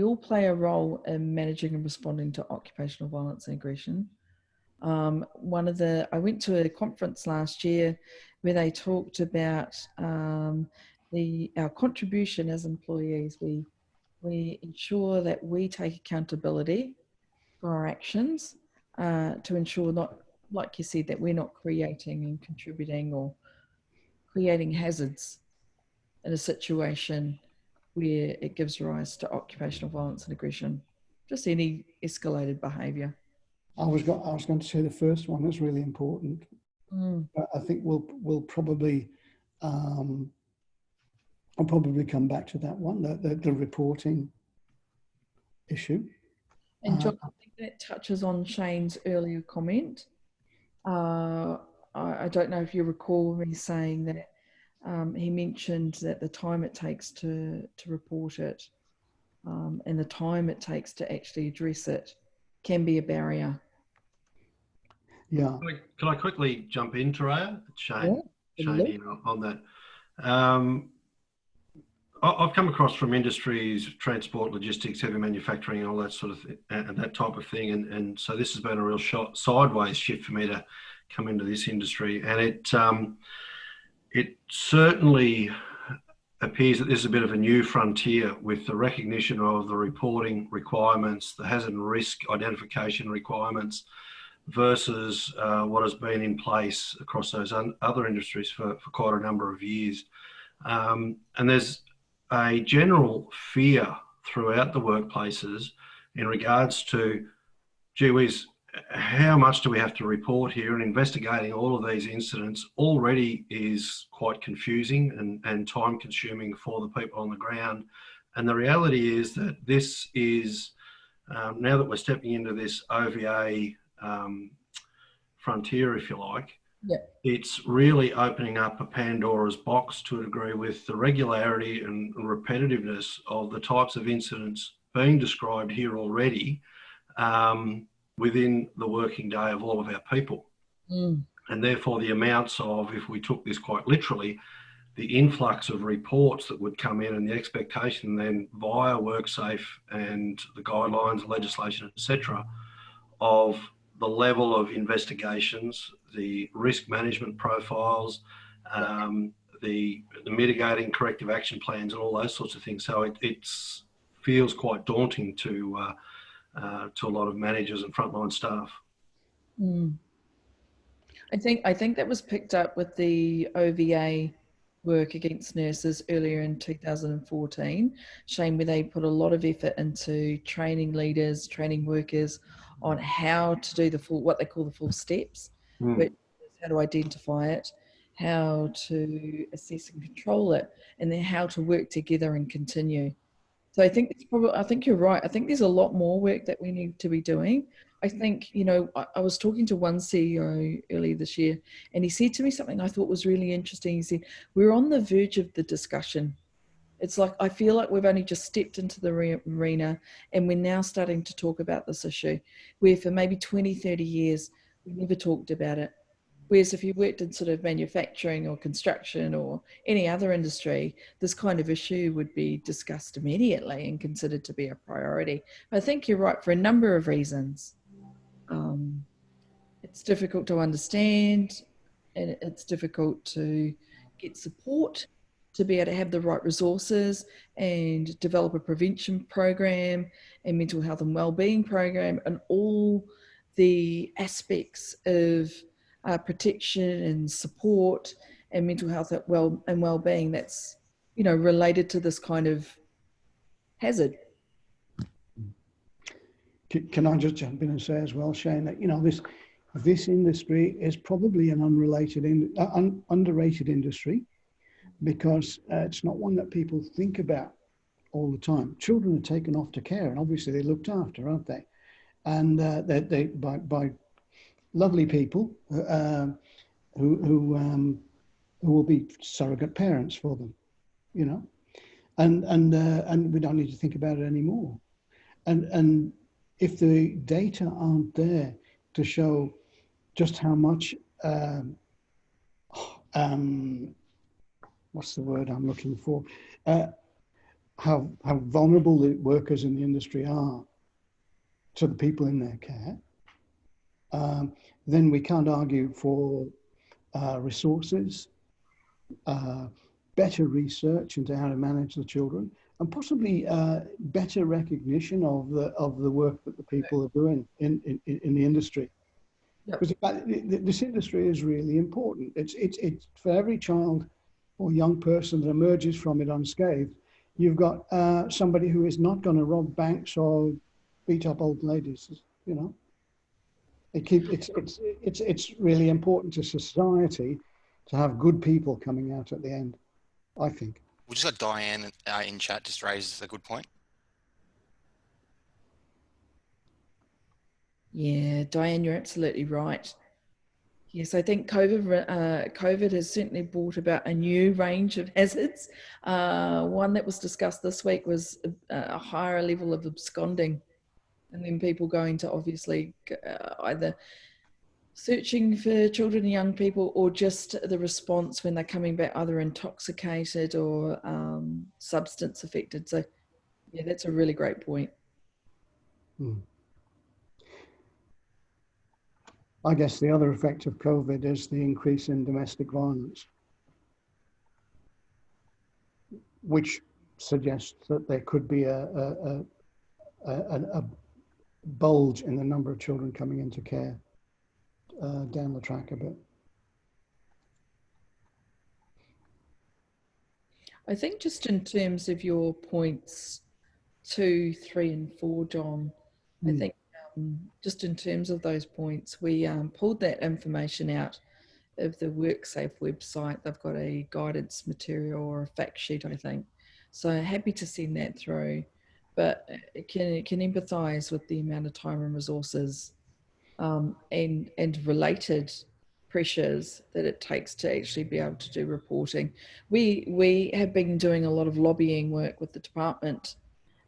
all play a role in managing and responding to occupational violence and aggression. I went to a conference last year where they talked about our contribution as employees. We ensure that we take accountability for our actions to ensure, not like you said, that we're not creating and contributing or creating hazards in a situation where it gives rise to occupational violence and aggression, just any escalated behaviour. I was going to say the first one is really important, but I think we'll probably I'll probably come back to that one, the reporting issue. And John, I think that touches on Shane's earlier comment. I don't know if you recall me saying that he mentioned that the time it takes to report it and the time it takes to actually address it can be a barrier. Yeah. Can I quickly jump in, Taraia? Shane here on that. I've come across from industries, transport, logistics, heavy manufacturing, and all that sort of thing, and that type of thing. And so this has been a real sideways shift for me to come into this industry. And it certainly appears that this is a bit of a new frontier with the recognition of the reporting requirements, the hazard and risk identification requirements, versus what has been in place across those other industries for quite a number of years. And there's a general fear throughout the workplaces in regards to, gee whiz, how much do we have to report here? And investigating all of these incidents already is quite confusing and time consuming for the people on the ground. And the reality is that this is, now that we're stepping into this OVA frontier, if you like, it's really opening up a Pandora's box to a degree with the regularity and repetitiveness of the types of incidents being described here already within the working day of all of our people. And therefore the amounts of, if we took this quite literally, the influx of reports that would come in and the expectation then via WorkSafe and the guidelines, legislation, etc., of the level of investigations, the risk management profiles, the mitigating corrective action plans, and all those sorts of things. So it feels quite daunting to a lot of managers and frontline staff. I think that was picked up with the OVA work against nurses earlier in 2014, Shane, where they put a lot of effort into training leaders, training workers on how to do what they call the full steps, which is how to identify it, how to assess and control it, and then how to work together and continue. So I think it's probably, I think you're right. I think there's a lot more work that we need to be doing. I think, you know, I was talking to one CEO earlier this year, and he said to me something I thought was really interesting. He said, we're on the verge of the discussion. It's like, I feel like we've only just stepped into the arena, and we're now starting to talk about this issue, where for maybe 20, 30 years, we never talked about it. Whereas if you worked in sort of manufacturing or construction or any other industry, this kind of issue would be discussed immediately and considered to be a priority. I think you're right for a number of reasons. It's difficult to understand, and it's difficult to get support to be able to have the right resources and develop a prevention program and mental health and wellbeing program and all the aspects of protection and support and mental health and well-being that's, you know, related to this kind of hazard. Can I just jump in and say as well, Shane, that, you know, this industry is probably an underrated industry, because it's not one that people think about all the time. Children are taken off to care, and obviously they're looked after, aren't they? And they by lovely people who will be surrogate parents for them, you know, and we don't need to think about it anymore. And if the data aren't there to show just how much what's the word I'm looking for? How vulnerable the workers in the industry are to the people in their care, then we can't argue for resources, better research into how to manage the children, and possibly better recognition of the work that the people are doing in the industry. Yep. Because this industry is really important. It's for every child or young person that emerges from it unscathed, you've got somebody who is not going to rob banks or beat up old ladies. You know, it's really important to society to have good people coming out at the end, I think. We just got Diane in chat, just raised a good point. Yeah, Diane, you're absolutely right. Yes, I think COVID has certainly brought about a new range of hazards. One that was discussed this week was a higher level of absconding, and then people going to obviously either searching for children and young people, or just the response when they're coming back either intoxicated or substance affected. So yeah, that's a really great point. I guess the other effect of COVID is the increase in domestic violence, which suggests that there could be a bulge in the number of children coming into care down the track a bit. I think just in terms of your points 2, 3, and 4, John, I think just in terms of those points, we pulled that information out of the WorkSafe website. They've got a guidance material or a fact sheet, I think. So happy to send that through, but it can empathise with the amount of time and resources and related pressures that it takes to actually be able to do reporting. We have been doing a lot of lobbying work with the department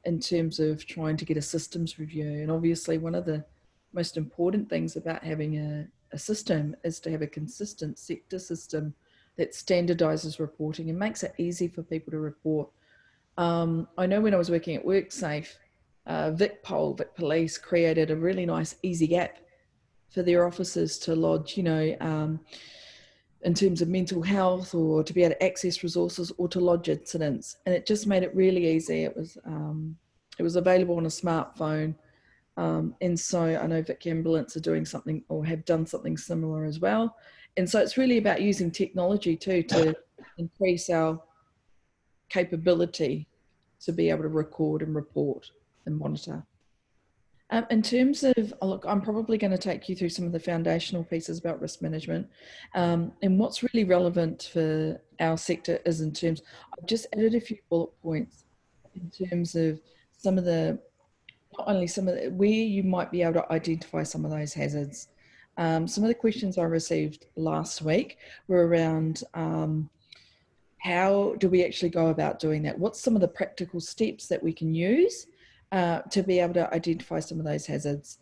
in terms of trying to get a systems review. And obviously one of the most important things about having a system is to have a consistent sector system that standardises reporting and makes it easy for people to report. I know when I was working at WorkSafe, Vic Police created a really nice easy app for their officers to lodge, you know, in terms of mental health, or to be able to access resources, or to lodge incidents. And it just made it really easy. It was available on a smartphone. And so I know Vic Ambulance are doing something, or have done something similar as well. And so it's really about using technology too to increase our capability to be able to record and report and monitor. In terms of, look, I'm probably going to take you through some of the foundational pieces about risk management. And what's really relevant for our sector is in terms, I've just added a few bullet points in terms of some of the, not only some of the, where you might be able to identify some of those hazards. Some of the questions I received last week were around how do we actually go about doing that? What's some of the practical steps that we can use to be able to identify some of those hazards?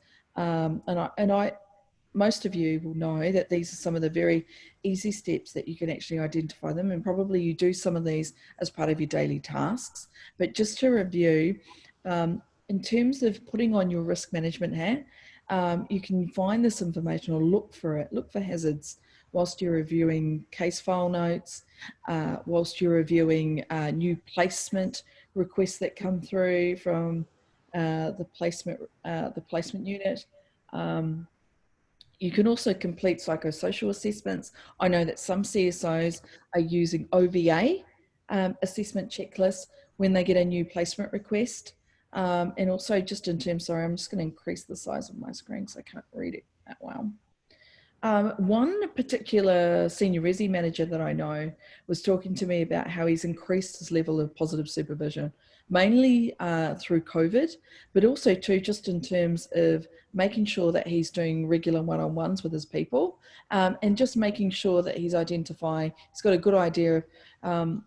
Most of you will know that these are some of the very easy steps that you can actually identify them, and probably you do some of these as part of your daily tasks. But just to review, in terms of putting on your risk management hat, you can find this information or look for it, look for hazards whilst you're reviewing case file notes, whilst you're reviewing new placement requests that come through from the placement unit. You can also complete psychosocial assessments. I know that some CSOs are using OVA assessment checklists when they get a new placement request. And also just in terms, sorry, I'm just going to increase the size of my screen so I can't read it that well. One particular senior resi manager that I know was talking to me about how he's increased his level of positive supervision, mainly through COVID, but also too just in terms of making sure that he's doing regular one-on-ones with his people, and just making sure that he's identifying, he's got a good idea of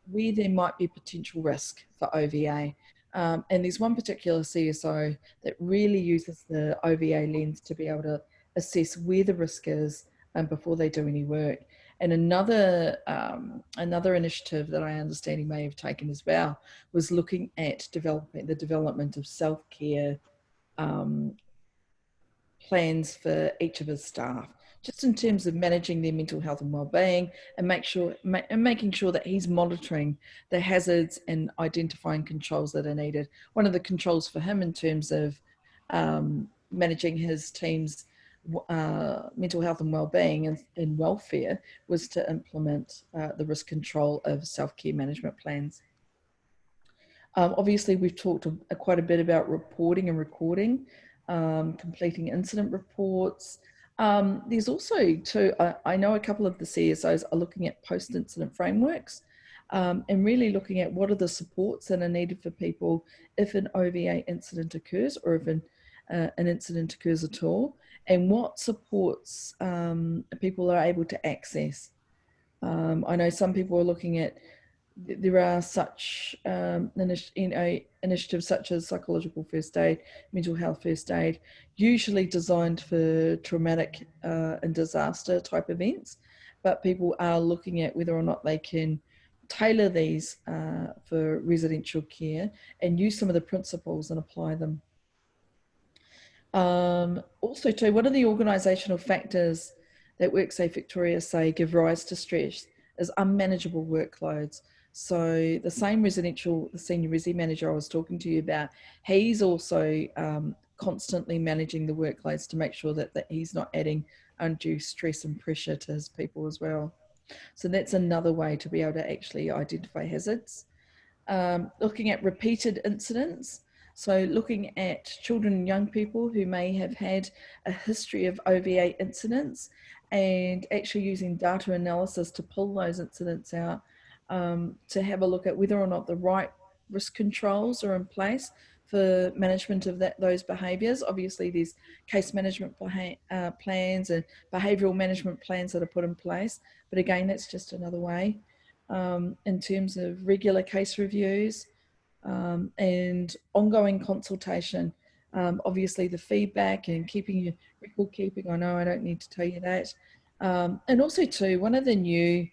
where there might be potential risk for OVA. And there's one particular CSO that really uses the OVA lens to be able to assess where the risk is before they do any work. And another initiative that I understand he may have taken as well was looking at the development of self-care plans for each of his staff, just in terms of managing their mental health and well-being, and making sure that he's monitoring the hazards and identifying controls that are needed. One of the controls for him in terms of managing his team's mental health and well-being and welfare was to implement the risk control of self-care management plans. Obviously, we've talked quite a bit about reporting and recording, completing incident reports. There's also, too, I know a couple of the CSOs are looking at post-incident frameworks and really looking at what are the supports that are needed for people if an OVA incident occurs, or if an incident occurs at all, and what supports people are able to access. I know some people are looking at, there are such initiatives such as psychological first aid, mental health first aid, usually designed for traumatic and disaster type events, but people are looking at whether or not they can tailor these for residential care and use some of the principles and apply them. Also too, what are the organisational factors that WorkSafe Victoria say give rise to stress is unmanageable workloads. So the same senior resi manager I was talking to you about, he's also constantly managing the workloads to make sure that he's not adding undue stress and pressure to his people as well. So that's another way to be able to actually identify hazards. Looking at repeated incidents. So looking at children and young people who may have had a history of OVA incidents, and actually using data analysis to pull those incidents out, to have a look at whether or not the right risk controls are in place for management of those behaviours. Obviously, there's case management plans and behavioural management plans that are put in place. But again, that's just another way. In terms of regular case reviews and ongoing consultation. Obviously, the feedback and keeping your record keeping, I know I don't need to tell you that. And also too, one of the new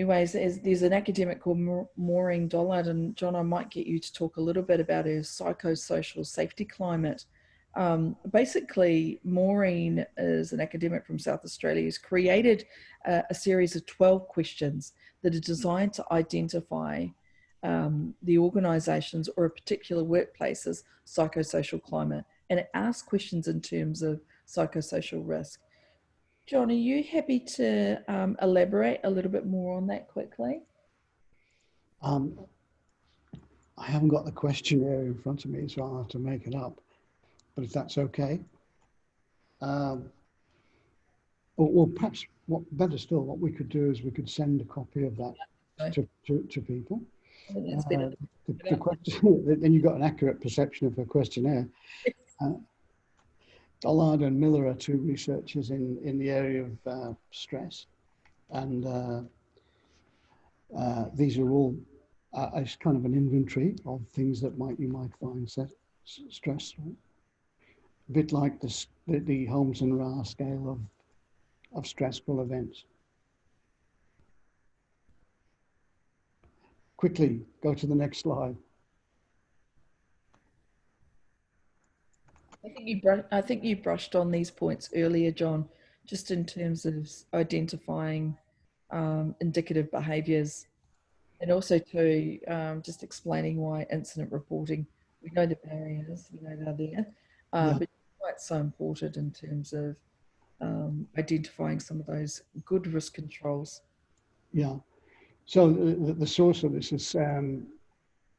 ways is there's an academic called Maureen Dollard, and John, I might get you to talk a little bit about her psychosocial safety climate. Basically, Maureen is an academic from South Australia who's created a series of 12 questions that are designed to identify the organisation's or a particular workplace's psychosocial climate. And it asks questions in terms of psychosocial risk. John, are you happy to elaborate a little bit more on that quickly? I haven't got the questionnaire in front of me, so I'll have to make it up. But if that's okay. Or perhaps better still, what we could do is we could send a copy of that to people. That's better. The question, then you've got an accurate perception of a questionnaire. Dollard and Miller are two researchers in the area of stress, and these are all it's kind of an inventory of things that you might find stressful. A bit like the Holmes and Ra scale of stressful events. Quickly, go to the next slide. I think you brushed on these points earlier, John, just in terms of identifying indicative behaviours, and also too just explaining why incident reporting. We know the barriers, we know they're there, but why it's so important in terms of identifying some of those good risk controls. Yeah. So the source of this is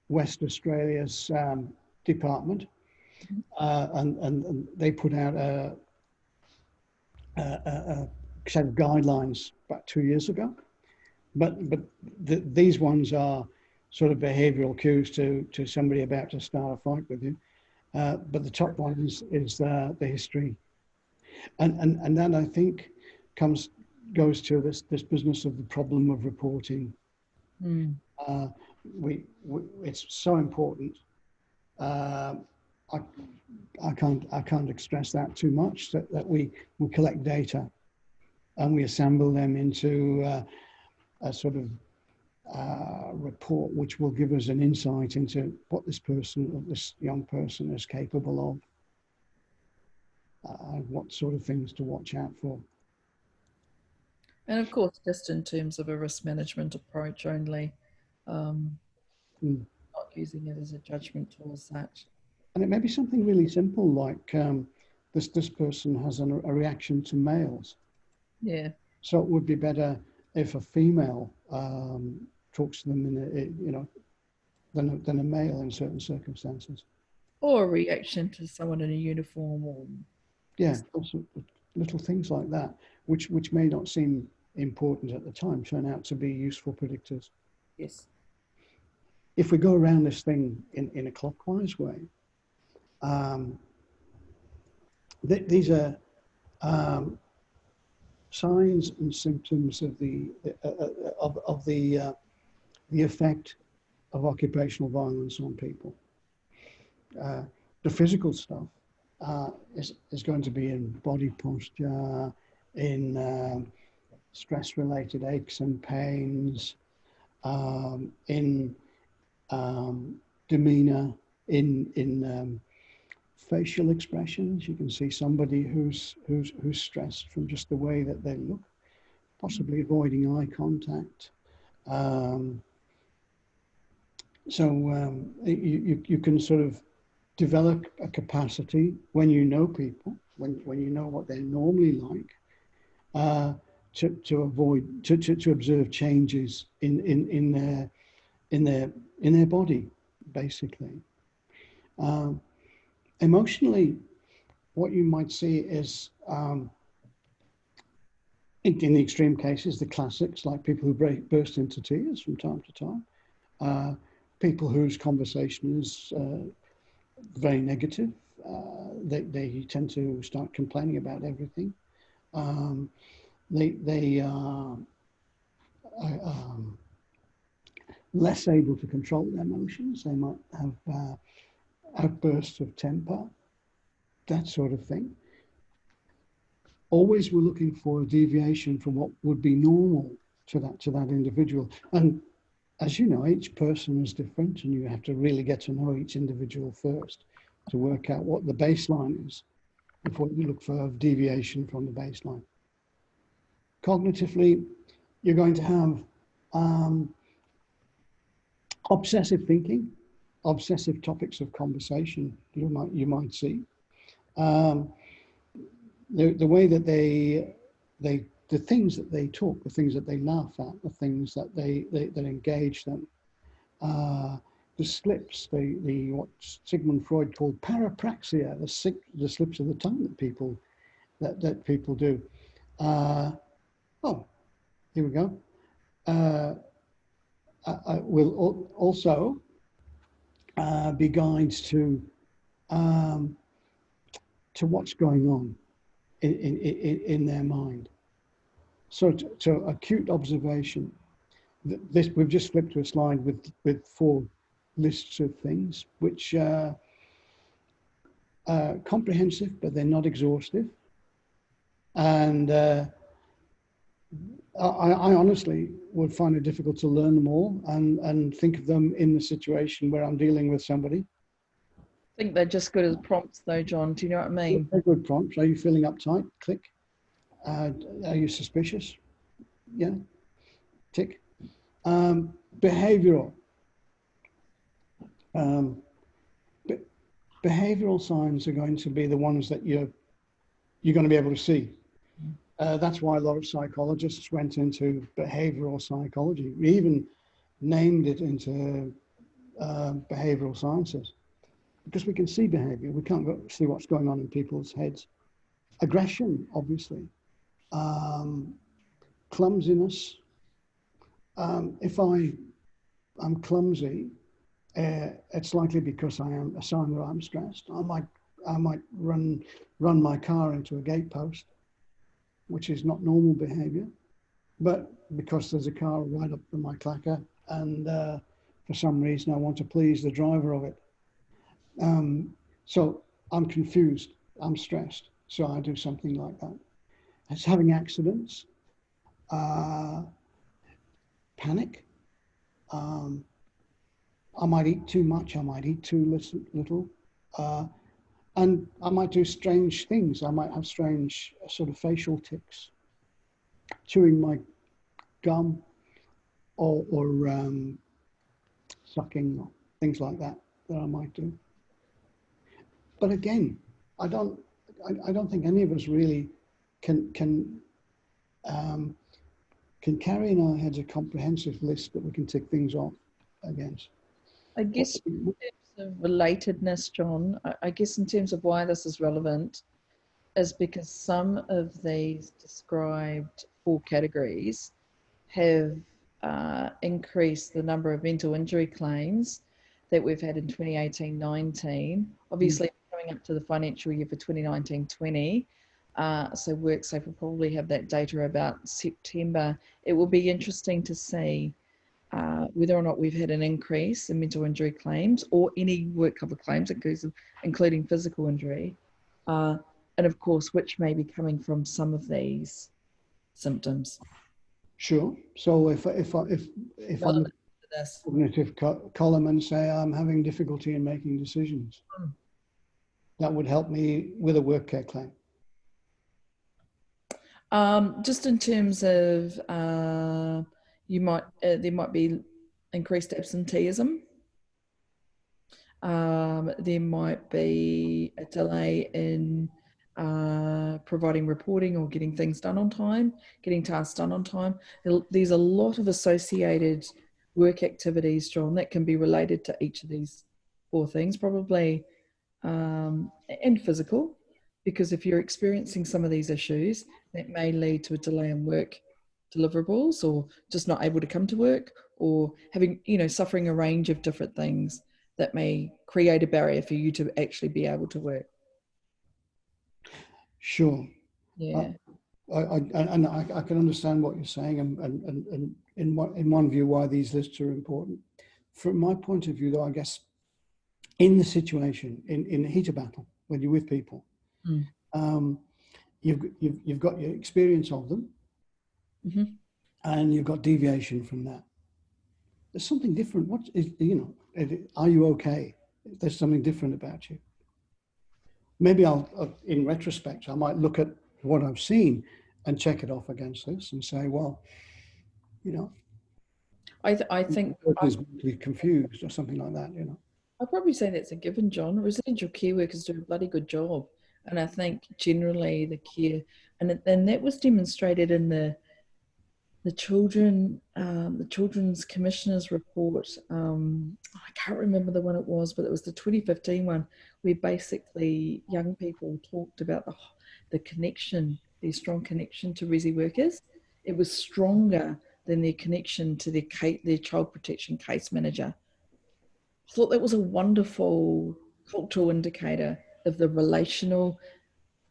West Australia's department, and they put out a set of guidelines about 2 years ago. But these ones are sort of behavioural cues to somebody about to start a fight with you. But the top one is the history, and that I think goes to this business of the problem of reporting. It's so important. I can't stress that too much. That we collect data, and we assemble them into a sort of report, which will give us an insight into what this young person is capable of, what sort of things to watch out for. And of course, just in terms of a risk management approach only, not using it as a judgment tool as such. And it may be something really simple, like this person has a reaction to males. Yeah. So it would be better if a female talks to them than a male in certain circumstances. Or a reaction to someone in a uniform, or also little things like that, which may not seem important at the time, turn out to be useful predictors. Yes. If we go around this thing in a clockwise way, these are signs and symptoms of the effect of occupational violence on people. The physical stuff is going to be in body posture, in stress-related aches and pains, in demeanor, in facial expressions. You can see somebody who's stressed from just the way that they look, possibly avoiding eye contact. You can sort of develop a capacity when you know people, when you know what they're normally like, to observe changes in their body, basically. Emotionally, what you might see is, in the extreme cases, the classics, like people who burst into tears from time to time, people whose conversation is very negative. They tend to start complaining about everything. They are less able to control their emotions. They might have outbursts of temper, that sort of thing. Always we're looking for a deviation from what would be normal to that individual. And as you know, each person is different, and you have to really get to know each individual first to work out what the baseline is before you look for a deviation from the baseline. Cognitively, you're going to have obsessive thinking, obsessive topics of conversation you might see. The way that the things that they talk, the things that they laugh at, the things that that engage them, the slips, the what Sigmund Freud called parapraxia, the slips of the tongue that people do. Oh, here we go. will also be guides to what's going on in their mind. So acute observation. This, we've just flipped to a slide with 4 lists of things, which are comprehensive, but they're not exhaustive. And I honestly would find it difficult to learn them all and think of them in the situation where I'm dealing with somebody. I think they're just good as prompts though, John. Do you know what I mean? They're good prompts. Are you feeling uptight? Click. Are you suspicious? Yeah. Tick. Behavioral. Behavioral signs are going to be the ones that you're going to be able to see. That's why a lot of psychologists went into behavioral psychology. We even named it into behavioral sciences, because we can see behavior. We can't see what's going on in people's heads. Aggression, obviously. Clumsiness. If I'm clumsy, it's likely because I am a sign that I'm stressed. I might run my car into a gatepost, which is not normal behavior, but because there's a car right up to my clacker, and for some reason I want to please the driver of it. So I'm confused, I'm stressed, so I do something like that. It's having accidents, panic. I might eat too much, I might eat too little, and I might do strange things. I might have strange sort of facial tics, chewing my gum, or sucking, or things like that I might do. But again, I don't think any of us really can carry in our heads a comprehensive list that we can tick things off against. I guess in terms of relatedness, John, I guess in terms of why this is relevant is because some of these described 4 categories have increased the number of mental injury claims that we've had in 2018-19. Obviously, coming up to the financial year for 2019-20. So WorkSafe will probably have that data about September. It will be interesting to see whether or not we've had an increase in mental injury claims or any WorkCover claims, including physical injury, and of course, which may be coming from some of these symptoms. Sure. So if I'm in this cognitive column and say I'm having difficulty in making decisions, that would help me with a work care claim. Just in terms of there might be increased absenteeism. There might be a delay in providing reporting or getting things done on time, getting tasks done on time. There's a lot of associated work activities, John, that can be related to each of these 4 things, probably, and physical, because if you're experiencing some of these issues, that may lead to a delay in work deliverables, or just not able to come to work, or having, suffering a range of different things that may create a barrier for you to actually be able to work. Sure. Yeah. I can understand what you're saying, and in one view why these lists are important. From my point of view, though, I guess in the situation, in the heat of battle, when you're with people, you've got your experience of them, and you've got deviation from that. There's something different. What is, are you okay? There's something different about you. Maybe in retrospect, I might look at what I've seen and check it off against this and say, well, I think is mentally confused or something like that. I'd probably say that's a given, John. Residential care workers do a bloody good job, and I think generally the care, and that was demonstrated in the Children's Commissioner's report. I can't remember the one it was, but it was the 2015 one, where basically young people talked about the connection, their strong connection to resi workers. It was stronger than their connection to their child protection case manager. I thought that was a wonderful cultural indicator of the relational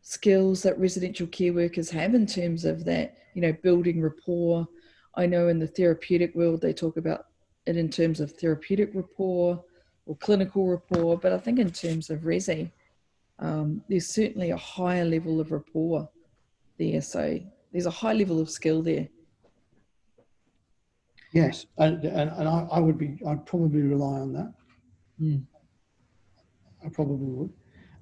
skills that residential care workers have in terms of that, building rapport. I know in the therapeutic world, they talk about it in terms of therapeutic rapport or clinical rapport, but I think in terms of resi, there's certainly a higher level of rapport there. So there's a high level of skill there. Yes, and I'd probably rely on that. I probably would,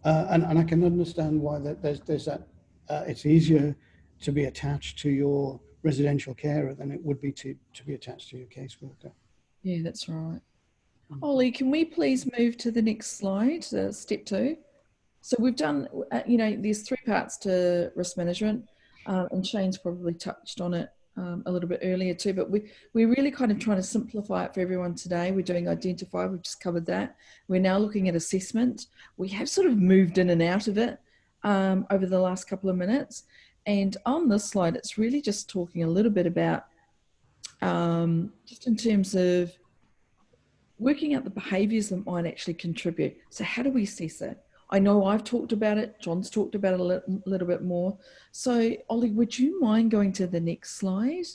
and I can understand why there's that. It's easier to be attached to your residential carer than it would be to be attached to your caseworker. Yeah, that's right. Ollie, can we please move to the next slide, step 2? So we've done, there's 3 parts to risk management, and Shane's probably touched on it a little bit earlier too, but we're really kind of trying to simplify it for everyone today. We're doing identify, we've just covered that. We're now looking at assessment. We have sort of moved in and out of it over the last couple of minutes. And on this slide, it's really just talking a little bit about, just in terms of working out the behaviours that might actually contribute. So how do we assess it? I know I've talked about it, John's talked about it a little bit more. So Ollie, would you mind going to the next slide?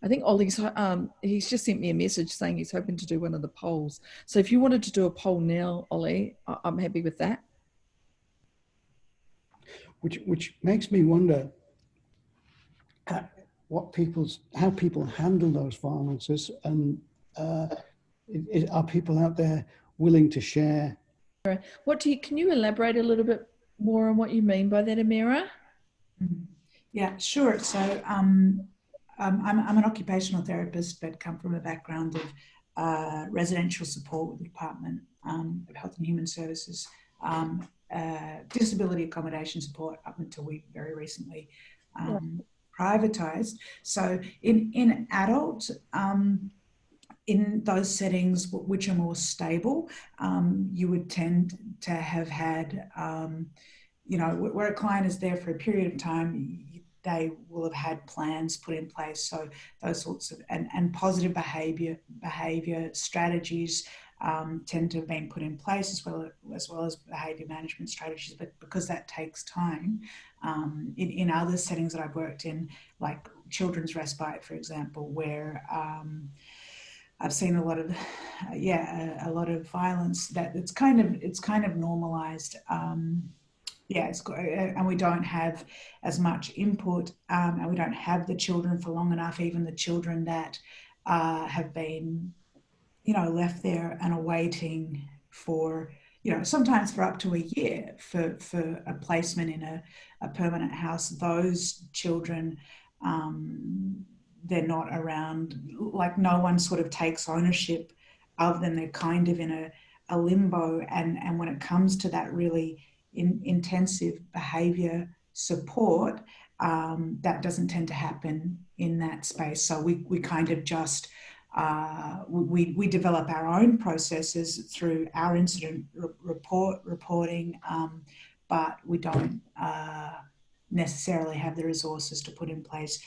I think Ollie's, he's just sent me a message saying he's hoping to do one of the polls. So if you wanted to do a poll now, Ollie, I'm happy with that. Which makes me wonder how people handle those violences, and are people out there willing to share? Can you elaborate a little bit more on what you mean by that, Amira? Yeah, sure. So I'm an occupational therapist, but come from a background of residential support with the Department of Health and Human Services, disability accommodation support up until we very recently privatised. So in adult, in those settings which are more stable, you would tend to have had, where a client is there for a period of time, they will have had plans put in place. So those sorts of, and positive behaviour strategies tend to have been put in place, as well as behaviour management strategies, but because that takes time. In other settings that I've worked in, like children's respite, for example, where I've seen a lot of violence that it's kind of normalized. And we don't have as much input, and we don't have the children for long enough, even the children that have been, left there and awaiting for, sometimes for up to a year for a placement in a permanent house. Those children, they're not around, like no one sort of takes ownership of them. They're kind of in a limbo. And when it comes to that really intensive behaviour support, that doesn't tend to happen in that space. So we kind of just, we develop our own processes through our incident reporting, but we don't necessarily have the resources to put in place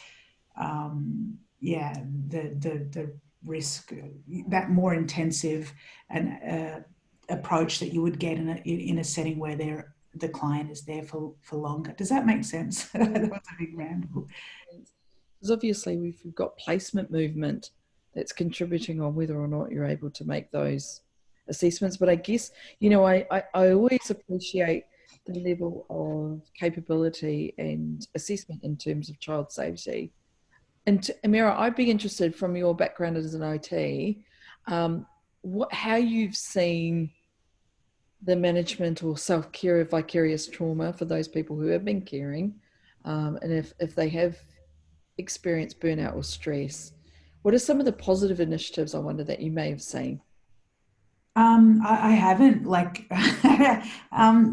the risk, that more intensive and approach that you would get in a setting where the client is there for longer. Does that make sense? That was a big ramble. Because obviously we've got placement movement that's contributing on whether or not you're able to make those assessments. But I guess, I always appreciate the level of capability and assessment in terms of child safety. And Amira, I'd be interested, from your background as an OT, how you've seen the management or self-care of vicarious trauma for those people who have been caring, and if they have experienced burnout or stress. What are some of the positive initiatives, I wonder, that you may have seen? I haven't,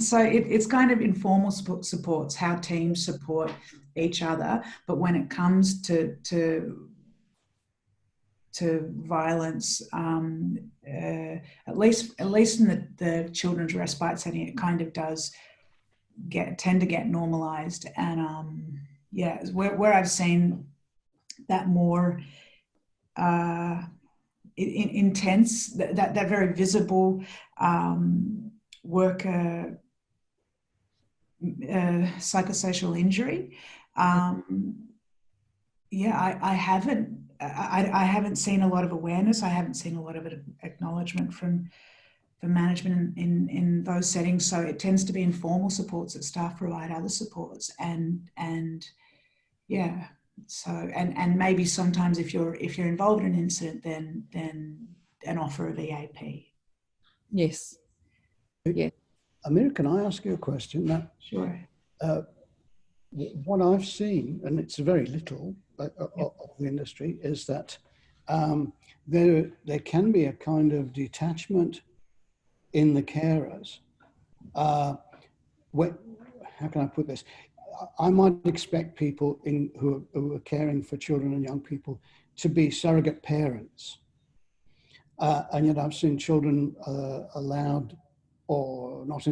so it's kind of informal supports, how teams support each other. But when it comes to violence, at least in the children's respite setting, it kind of does tend to get normalized. And where I've seen that more intense, that very visible worker psychosocial injury. Yeah, I haven't seen a lot of awareness. I haven't seen a lot of acknowledgement from management in those settings. So it tends to be informal supports that staff provide other supports, and yeah. So and maybe sometimes if you're involved in an incident, then an offer of EAP. Yes. Yeah. Amir, can I ask you a question? Now, Sure. What I've seen, and it's very little of the industry, is that there can be a kind of detachment in the carers. How can I put this? I might expect people who are caring for children and young people to be surrogate parents. And yet I've seen children allowed or not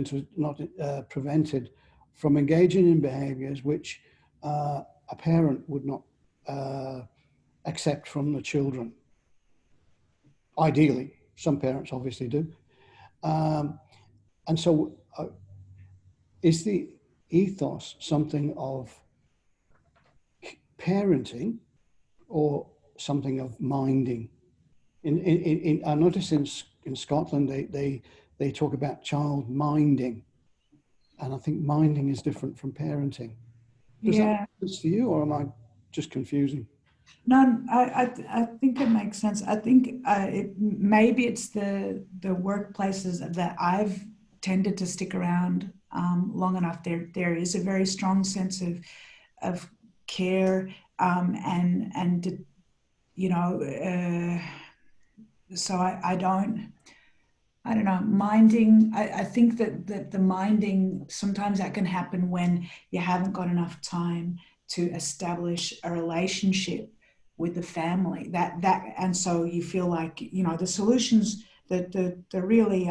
prevented from engaging in behaviours which a parent would not accept from the children. Ideally, some parents obviously do. And so is the ethos something of parenting or something of minding? I notice in Scotland they talk about child minding, and I think minding is different from parenting. Does that make sense to you, or am I just confusing? No, I think it makes sense. I think maybe it's the workplaces that I've tended to stick around long enough. There is a very strong sense of care and you know. So I don't know, minding. I think that the minding, sometimes that can happen when you haven't got enough time to establish a relationship with the family. And so you feel like, you know, the solutions, the really,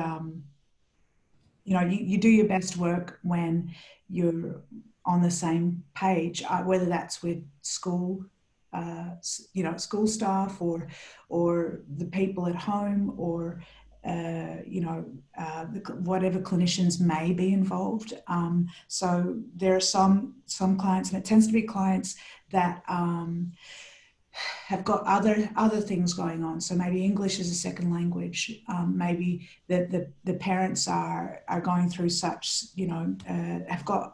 you know, you do your best work when you're on the same page, whether that's with school, you know, school staff or the people at home, or you know, whatever clinicians may be involved. So there are some clients, and it tends to be clients that have got other things going on. So maybe English is a second language. Maybe the parents are going through such, you know, have got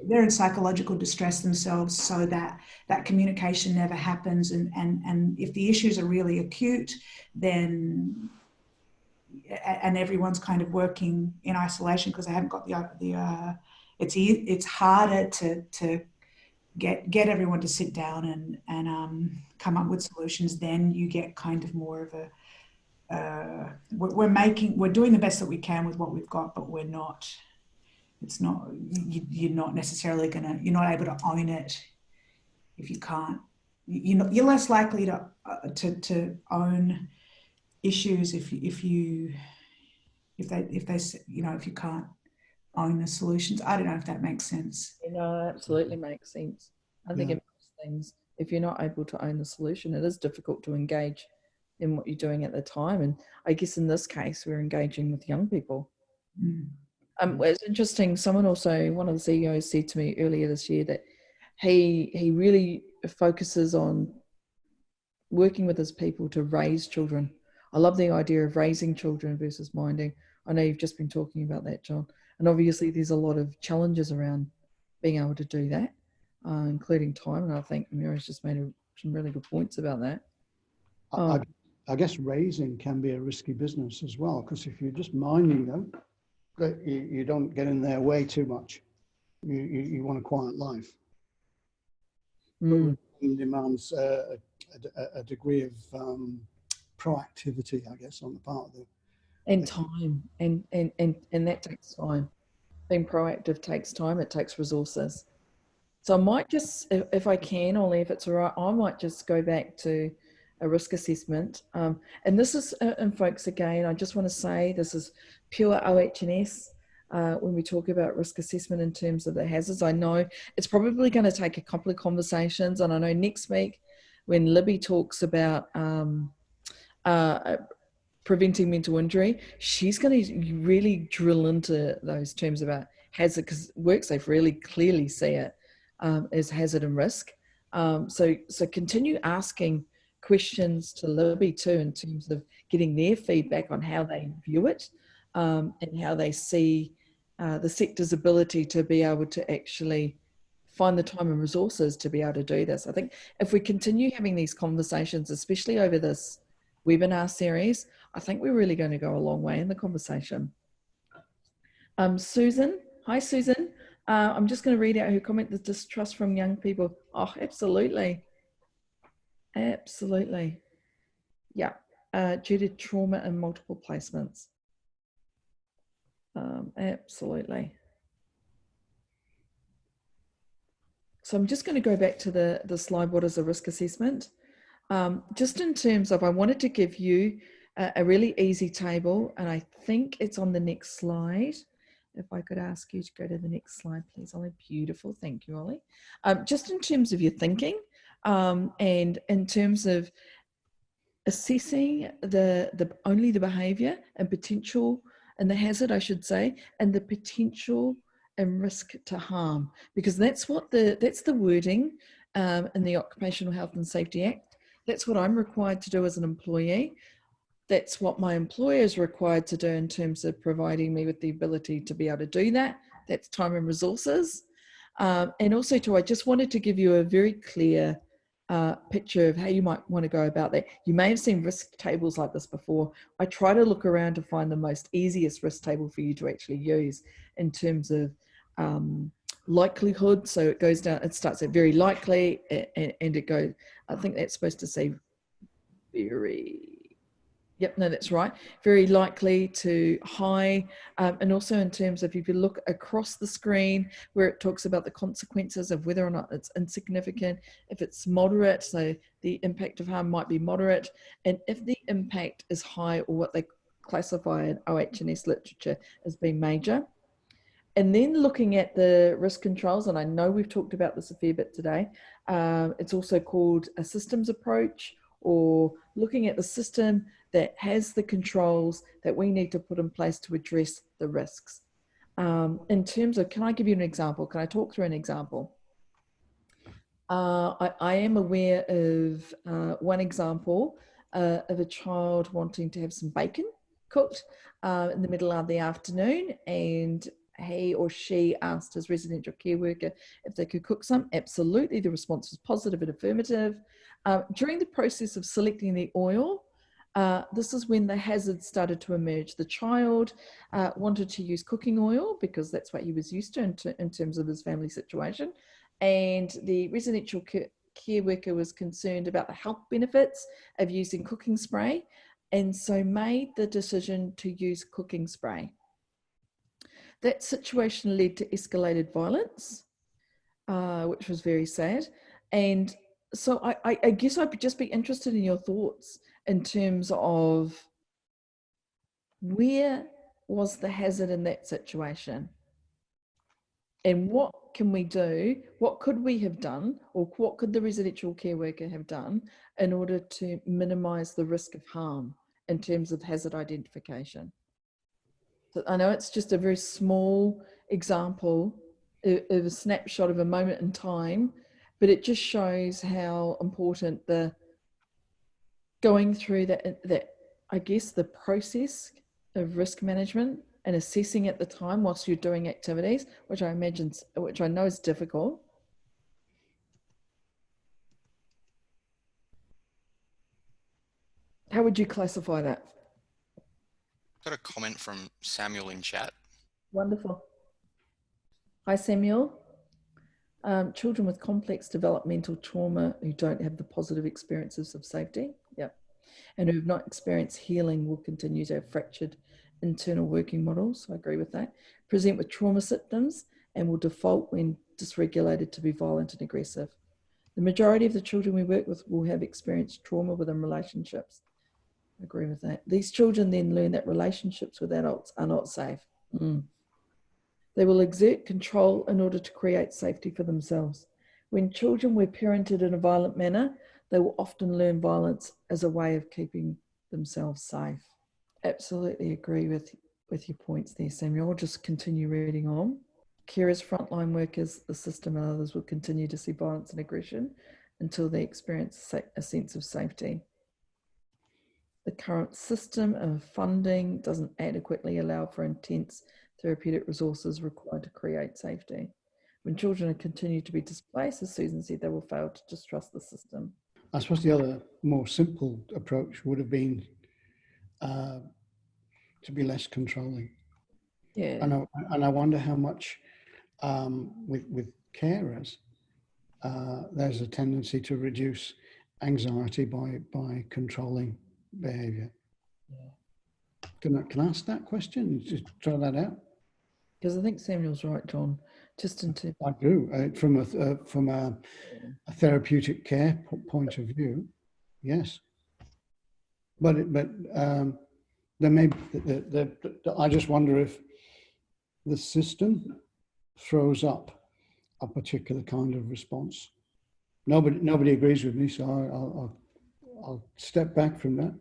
they're in psychological distress themselves, so that communication never happens. And if the issues are really acute, then and everyone's kind of working in isolation because they haven't got it's harder to get everyone to sit down and come up with solutions. Then you get kind of more of a we're doing the best that we can with what we've got, but we're not. It's not, you're not necessarily you're not able to own it if you can't. You're less likely to own issues if they you know, if you can't own the solutions. I don't know if that makes sense. No, absolutely makes sense. I think it makes things, if you're not able to own the solution, it is difficult to engage in what you're doing at the time. And I guess in this case, we're engaging with young people. It's interesting. One of the CEOs said to me earlier this year that he really focuses on working with his people to raise children. I love the idea of raising children versus minding. I know you've just been talking about that, John. And obviously there's a lot of challenges around being able to do that, including time. And I think Amira's just made some really good points about that. I guess raising can be a risky business as well, because if you're just minding them, you don't get in their way too much. You want a quiet life. It demands a degree of proactivity, I guess, on the part of and time, and that takes time. Being proactive takes time. It takes resources. So I might just, if I can, only if it's all right, I might just go back to a risk assessment. And this is, and folks, again, I just want to say this is pure OH&S. when we talk about risk assessment in terms of the hazards. I know it's probably going to take a couple of conversations, and I know next week when Libby talks about preventing mental injury, she's going to really drill into those terms about hazard, because WorkSafe really clearly see it as hazard and risk. So continue asking questions to Libby too in terms of getting their feedback on how they view it, and how they see the sector's ability to be able to actually find the time and resources to be able to do this. I think if we continue having these conversations, especially over this webinar series, I think we're really going to go a long way in the conversation. Susan, hi Susan. I'm just going to read out her comment, the distrust from young people. Oh, absolutely. Absolutely. Yeah, due to trauma and multiple placements. Absolutely. So I'm just going to go back to the slide, what is a risk assessment? Just in terms of, I wanted to give you a really easy table, and I think it's on the next slide. If I could ask you to go to the next slide, please, Ollie. Beautiful, thank you, Ollie. Just in terms of your thinking, and in terms of assessing only the behaviour and potential, and the hazard, I should say, and the potential and risk to harm, because that's what that's the wording in the Occupational Health and Safety Act. That's what I'm required to do as an employee. That's what my employer is required to do in terms of providing me with the ability to be able to do that. That's time and resources. And also too, I just wanted to give you a very clear picture of how you might want to go about that. You may have seen risk tables like this before. I try to look around to find the most easiest risk table for you to actually use in terms of likelihood. So it goes down, it starts at very likely, and it goes, I think that's supposed to say very, yep, no, that's right, very likely to high. And also in terms of, if you look across the screen where it talks about the consequences of whether or not it's insignificant, if it's moderate, so the impact of harm might be moderate, and if the impact is high, or what they classify in OH&S literature as being major. And then looking at the risk controls, and I know we've talked about this a fair bit today, it's also called a systems approach, or looking at the system that has the controls that we need to put in place to address the risks. In terms of, can I give you an example? Can I talk through an example? I am aware of one example of a child wanting to have some bacon cooked in the middle of the afternoon, and he or she asked his residential care worker if they could cook some. Absolutely, the response was positive and affirmative. During the process of selecting the oil, this is when the hazards started to emerge. The child wanted to use cooking oil because that's what he was used to in terms of his family situation. And the residential care worker was concerned about the health benefits of using cooking spray, and so made the decision to use cooking spray. That situation led to escalated violence, which was very sad. And so I guess I'd just be interested in your thoughts in terms of, where was the hazard in that situation? And what can we do? What could we have done, or what could the residential care worker have done in order to minimise the risk of harm in terms of hazard identification? So I know it's just a very small example of a snapshot of a moment in time, but it just shows how important the going through that I guess the process of risk management and assessing at the time whilst you're doing activities, which I know is difficult. How would you classify that? Got a comment from Samuel in chat. Wonderful. Hi, Samuel. Children with complex developmental trauma who don't have the positive experiences of safety, yep, and who have not experienced healing will continue to have fractured internal working models. I agree with that. Present with trauma symptoms and will default when dysregulated to be violent and aggressive. The majority of the children we work with will have experienced trauma within relationships. I agree with that. These children then learn that relationships with adults are not safe. They will exert control in order to create safety for themselves. When children were parented in a violent manner, they will often learn violence as a way of keeping themselves safe. Absolutely agree with your points there, Samuel. I'll just continue reading on. Carers, frontline workers, the system and others will continue to see violence and aggression until they experience a sense of safety. The current system of funding doesn't adequately allow for intense therapeutic resources required to create safety. When children continue to be displaced, as Susan said, they will fail to distrust the system. I suppose the other more simple approach would have been to be less controlling. Yeah. And I wonder how much with carers, there's a tendency to reduce anxiety by controlling behaviour. Yeah. Can I ask that question? Just try that out. Because I think Samuel's right, John. Just into I do from a therapeutic care point of view, yes. But there may I just wonder if the system throws up a particular kind of response. Nobody agrees with me, so I'll step back from that.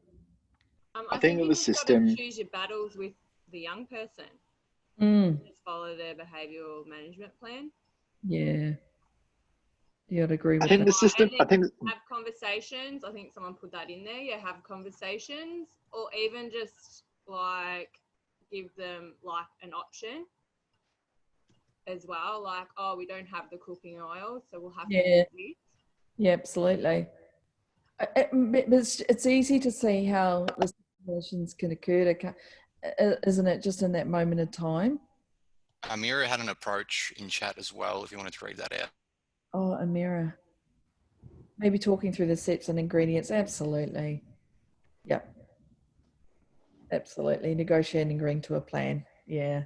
I think you just got to choose your battles with the young person. Just follow their behavioural management plan. Yeah. Yeah, I'd agree with I think that. the system, I think have conversations. I think someone put that in there. Yeah, have conversations, or even just like give them like an option as well. Like, oh, we don't have the cooking oil, so we'll have to do this. Yeah, absolutely. It's easy to see how the situations can occur, isn't it? Just in that moment of time. Amira had an approach in chat as well, if you wanted to read that out. Oh, Amira. Maybe talking through the steps and ingredients. Absolutely. Yep. Absolutely. Negotiating, agreeing to a plan. Yeah.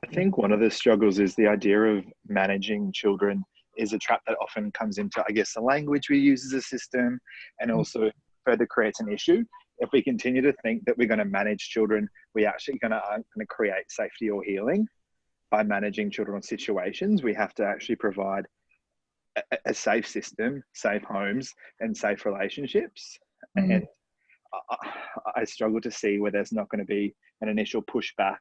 I think one of the struggles is the idea of managing children is a trap that often comes into, I guess, the language we use as a system, and also further creates an issue. If we continue to think that we're going to manage children, we're actually going to create safety or healing by managing children or situations. We have to actually provide a safe system, safe homes, and safe relationships. And I struggle to see where there's not going to be an initial pushback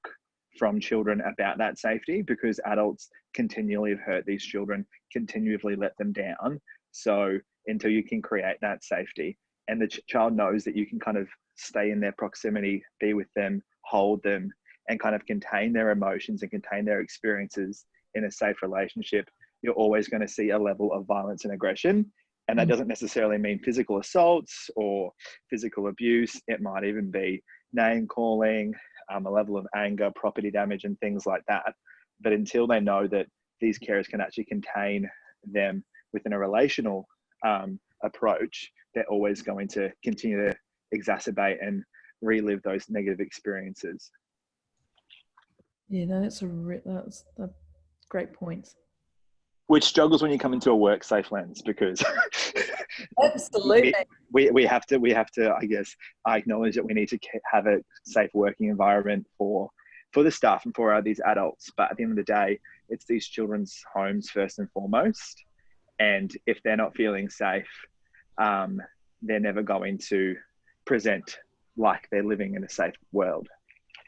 from children about that safety, because adults continually have hurt these children, continually let them down. So until you can create that safety and the child knows that you can kind of stay in their proximity, be with them, hold them, and kind of contain their emotions and contain their experiences in a safe relationship, you're always going to see a level of violence and aggression. And that doesn't necessarily mean physical assaults or physical abuse. It might even be name calling, a level of anger, property damage, and things like that. But until they know that these carers can actually contain them within a relational approach, they're always going to continue to exacerbate and relive those negative experiences. Yeah, no, that's a great point. Which struggles when you come into a WorkSafe lens, because absolutely we have to, I guess, I acknowledge that we need to have a safe working environment for the staff and for these adults. But at the end of the day, it's these children's homes first and foremost. And if they're not feeling safe, they're never going to present like they're living in a safe world.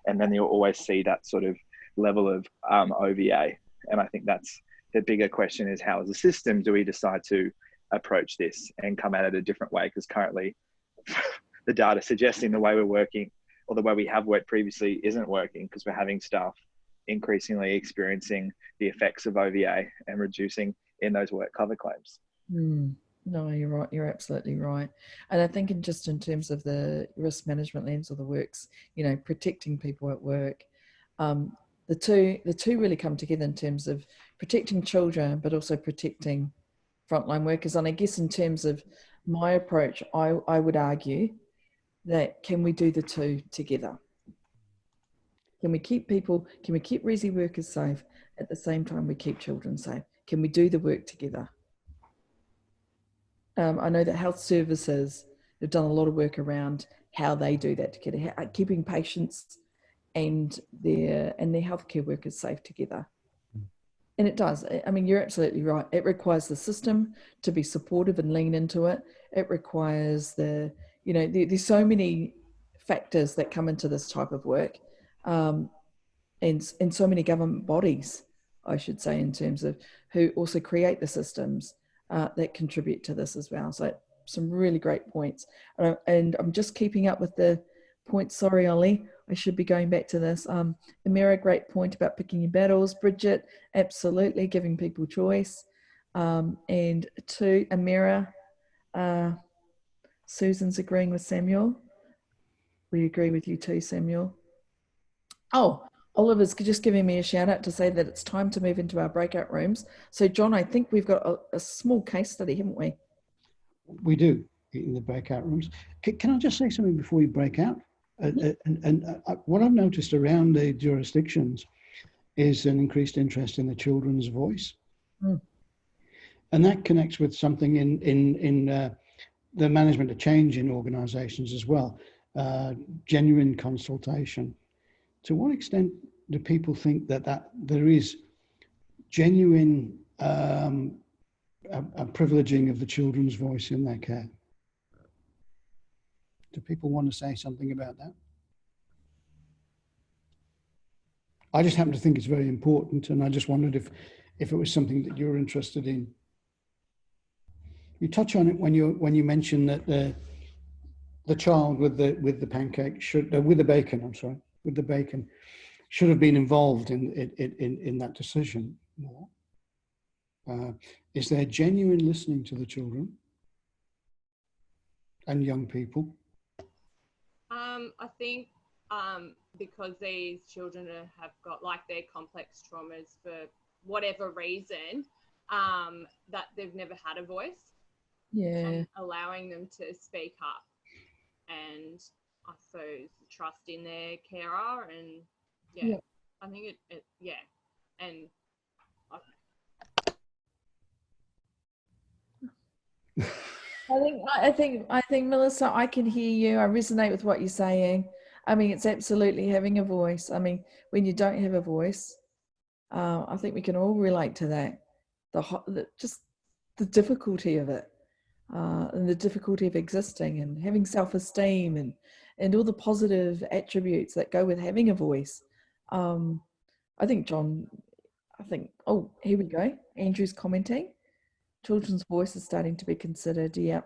And then you'll always see that sort of level of OVA. And I think that's the bigger question, is how as a system do we decide to approach this and come at it a different way? Because currently the data suggesting the way we're working, or the way we have worked previously, isn't working, because we're having staff increasingly experiencing the effects of OVA and reducing in those WorkCover claims. No, you're right. You're absolutely right. And I think just in terms of the risk management lens, or the works, protecting people at work, the two really come together in terms of protecting children, but also protecting frontline workers. And I guess in terms of my approach, I would argue that can we do the two together? Can we keep resi workers safe at the same time we keep children safe? Can we do the work together? I know that health services have done a lot of work around how they do that together, keeping patients and their healthcare workers safe together. And it does. I mean, you're absolutely right. It requires the system to be supportive and lean into it. It requires there's so many factors that come into this type of work, and so many government bodies, I should say, in terms of who also create the systems that contribute to this as well. So some really great points. And I'm just keeping up with the points. Sorry, Ollie. I should be going back to this. Amira, great point about picking your battles. Bridget, absolutely, giving people choice. And to Amira, Susan's agreeing with Samuel. We agree with you too, Samuel. Oh, Oliver's just giving me a shout out to say that it's time to move into our breakout rooms. So, John, I think we've got a small case study, haven't we? We do, in the breakout rooms. Can I just say something before we break out? What I've noticed around the jurisdictions is an increased interest in the children's voice. Mm. And that connects with something in the management of change in organizations as well. Genuine consultation. To what extent do people think that there is genuine a privileging of the children's voice in their care? Do people want to say something about that? I just happen to think it's very important, and I just wondered if it was something that you're interested in. You touch on it when you mention that the child with the pancake should with the bacon should have been involved in that decision more. Is there genuine listening to the children and young people? I think because these children have got like their complex traumas for whatever reason, that they've never had a voice. Yeah. And allowing them to speak up, and I suppose trust in their carer, and yeah. I think it and I think Melissa, I can hear you. I resonate with what you're saying. I mean, it's absolutely having a voice. I mean, when you don't have a voice, I think we can all relate to that. Just the difficulty of it, and the difficulty of existing and having self-esteem and all the positive attributes that go with having a voice. I think, John, oh, here we go. Andrew's commenting. Children's voice is starting to be considered, yeah.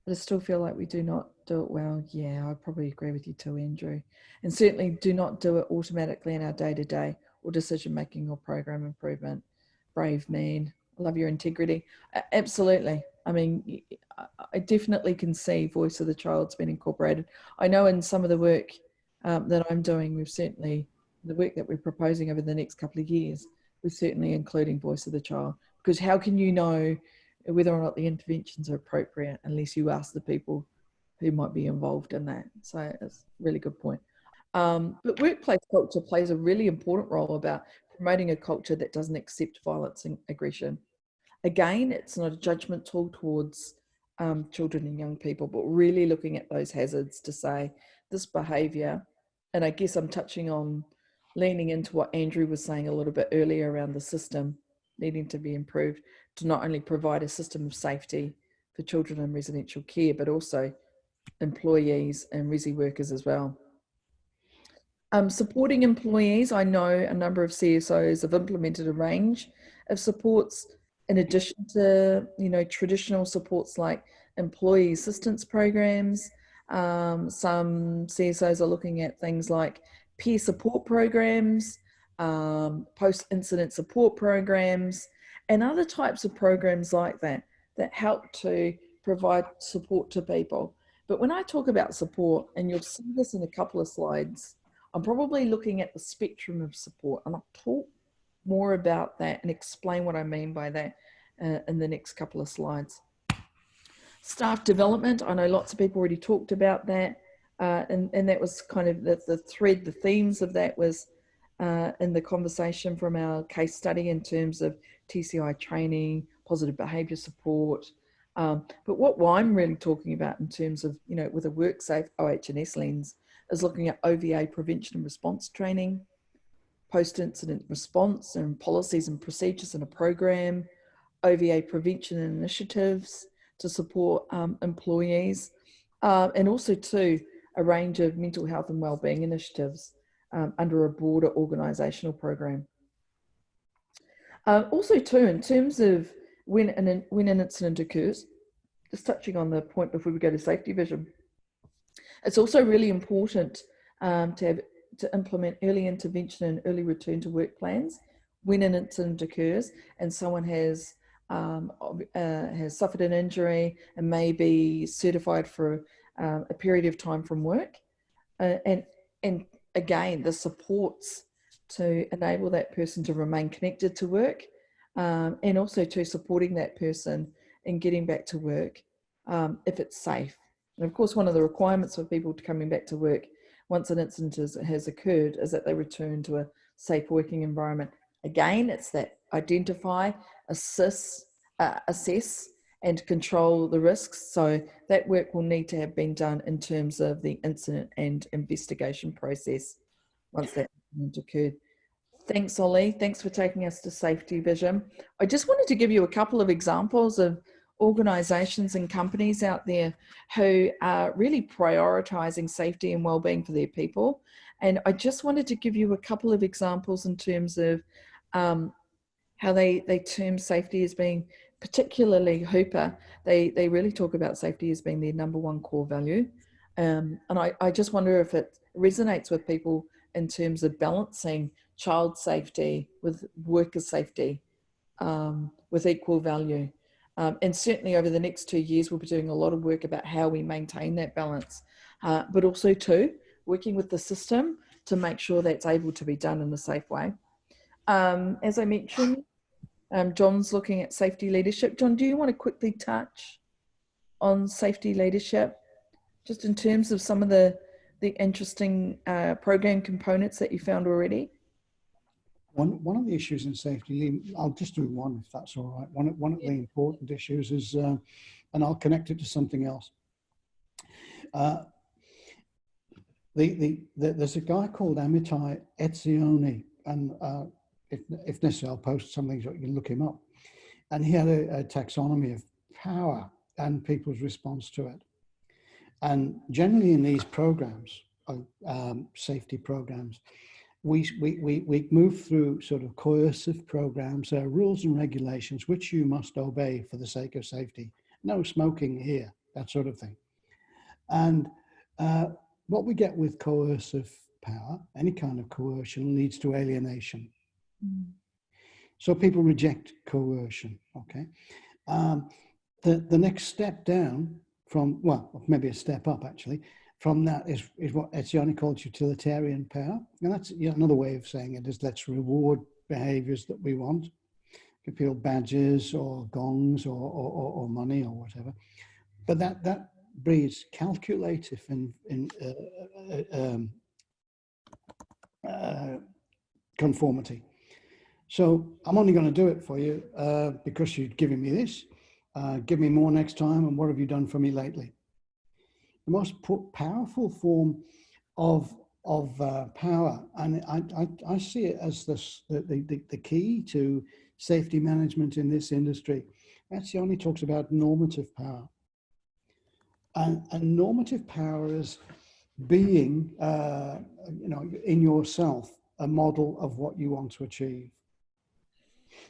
But I still feel like we do not do it well. Yeah, I probably agree with you too, Andrew. And certainly do not do it automatically in our day-to-day or decision-making or program improvement. Brave man. I love your integrity. Absolutely. I mean, I definitely can see voice of the child's been incorporated. I know in some of the work that I'm doing, the work that we're proposing over the next couple of years, we're certainly including voice of the child. Because how can you know whether or not the interventions are appropriate unless you ask the people who might be involved in that? So it's a really good point. But workplace culture plays a really important role about promoting a culture that doesn't accept violence and aggression. Again, it's not a judgment tool towards children and young people, but really looking at those hazards to say this behaviour, and I guess I'm touching on leaning into what Andrew was saying a little bit earlier around the system needing to be improved to not only provide a system of safety for children in residential care, but also employees and resi workers as well. Supporting employees, I know a number of CSOs have implemented a range of supports in addition to, traditional supports like employee assistance programs. Some CSOs are looking at things like peer support programs, post-incident support programs, and other types of programs like that help to provide support to people. But when I talk about support, and you'll see this in a couple of slides, I'm probably looking at the spectrum of support, and I'll talk more about that and explain what I mean by that in the next couple of slides. Staff development, I know lots of people already talked about that, and that was kind of the thread, the themes of that was in the conversation from our case study in terms of TCI training, positive behaviour support. But what I'm really talking about in terms of, with a WorkSafe OH&S lens is looking at OVA prevention and response training, post-incident response and policies and procedures in a program, OVA prevention initiatives to support employees, and also too, a range of mental health and wellbeing initiatives under a broader organisational program. Also too, in terms of when an incident occurs, just touching on the point before we go to safety vision, it's also really important to implement early intervention and early return to work plans when an incident occurs and someone has suffered an injury and may be certified for a period of time from work, and again the supports to enable that person to remain connected to work, and also to supporting that person in getting back to work if it's safe. And of course, one of the requirements for people coming back to work once an incident has occurred is that they return to a safe working environment. Again, it's that identify, assess, and control the risks. So that work will need to have been done in terms of the incident and investigation process once that incident occurred. Thanks, Ollie. Thanks for taking us to safety vision. I just wanted to give you a couple of examples of organisations and companies out there who are really prioritising safety and wellbeing for their people. And I just wanted to give you a couple of examples in terms of how they term safety as being, particularly Hooper, they really talk about safety as being their number one core value. And I just wonder if it resonates with people in terms of balancing child safety with worker safety with equal value. And certainly over the next 2 years, we'll be doing a lot of work about how we maintain that balance, but also too, working with the system to make sure that's able to be done in a safe way. As I mentioned, John's looking at safety leadership. John, do you want to quickly touch on safety leadership, just in terms of some of the interesting program components that you found already? One of the issues in safety, I'll just do one if that's all right. One of the important issues is, and I'll connect it to something else. There's a guy called Amitai Etzioni, and if necessary, I'll post something so you can look him up. And he had a taxonomy of power and people's response to it. And generally in these programs, safety programs, we move through sort of coercive programs. There are rules and regulations which you must obey for the sake of safety. No smoking here, that sort of thing. And what we get with coercive power, any kind of coercion, leads to alienation. Mm. So people reject coercion, okay? The next step down from, well, maybe a step up actually, from that is what Etzioni calls utilitarian power. And that's another way of saying it is let's reward behaviors that we want. Give people badges or gongs or money or whatever. But that breeds calculative conformity. So I'm only going to do it for you because you've given me this. Give me more next time, and what have you done for me lately? The most powerful form of power, and I see it as the key to safety management in this industry. Etzioni talks about normative power, and normative power is being, in yourself, a model of what you want to achieve.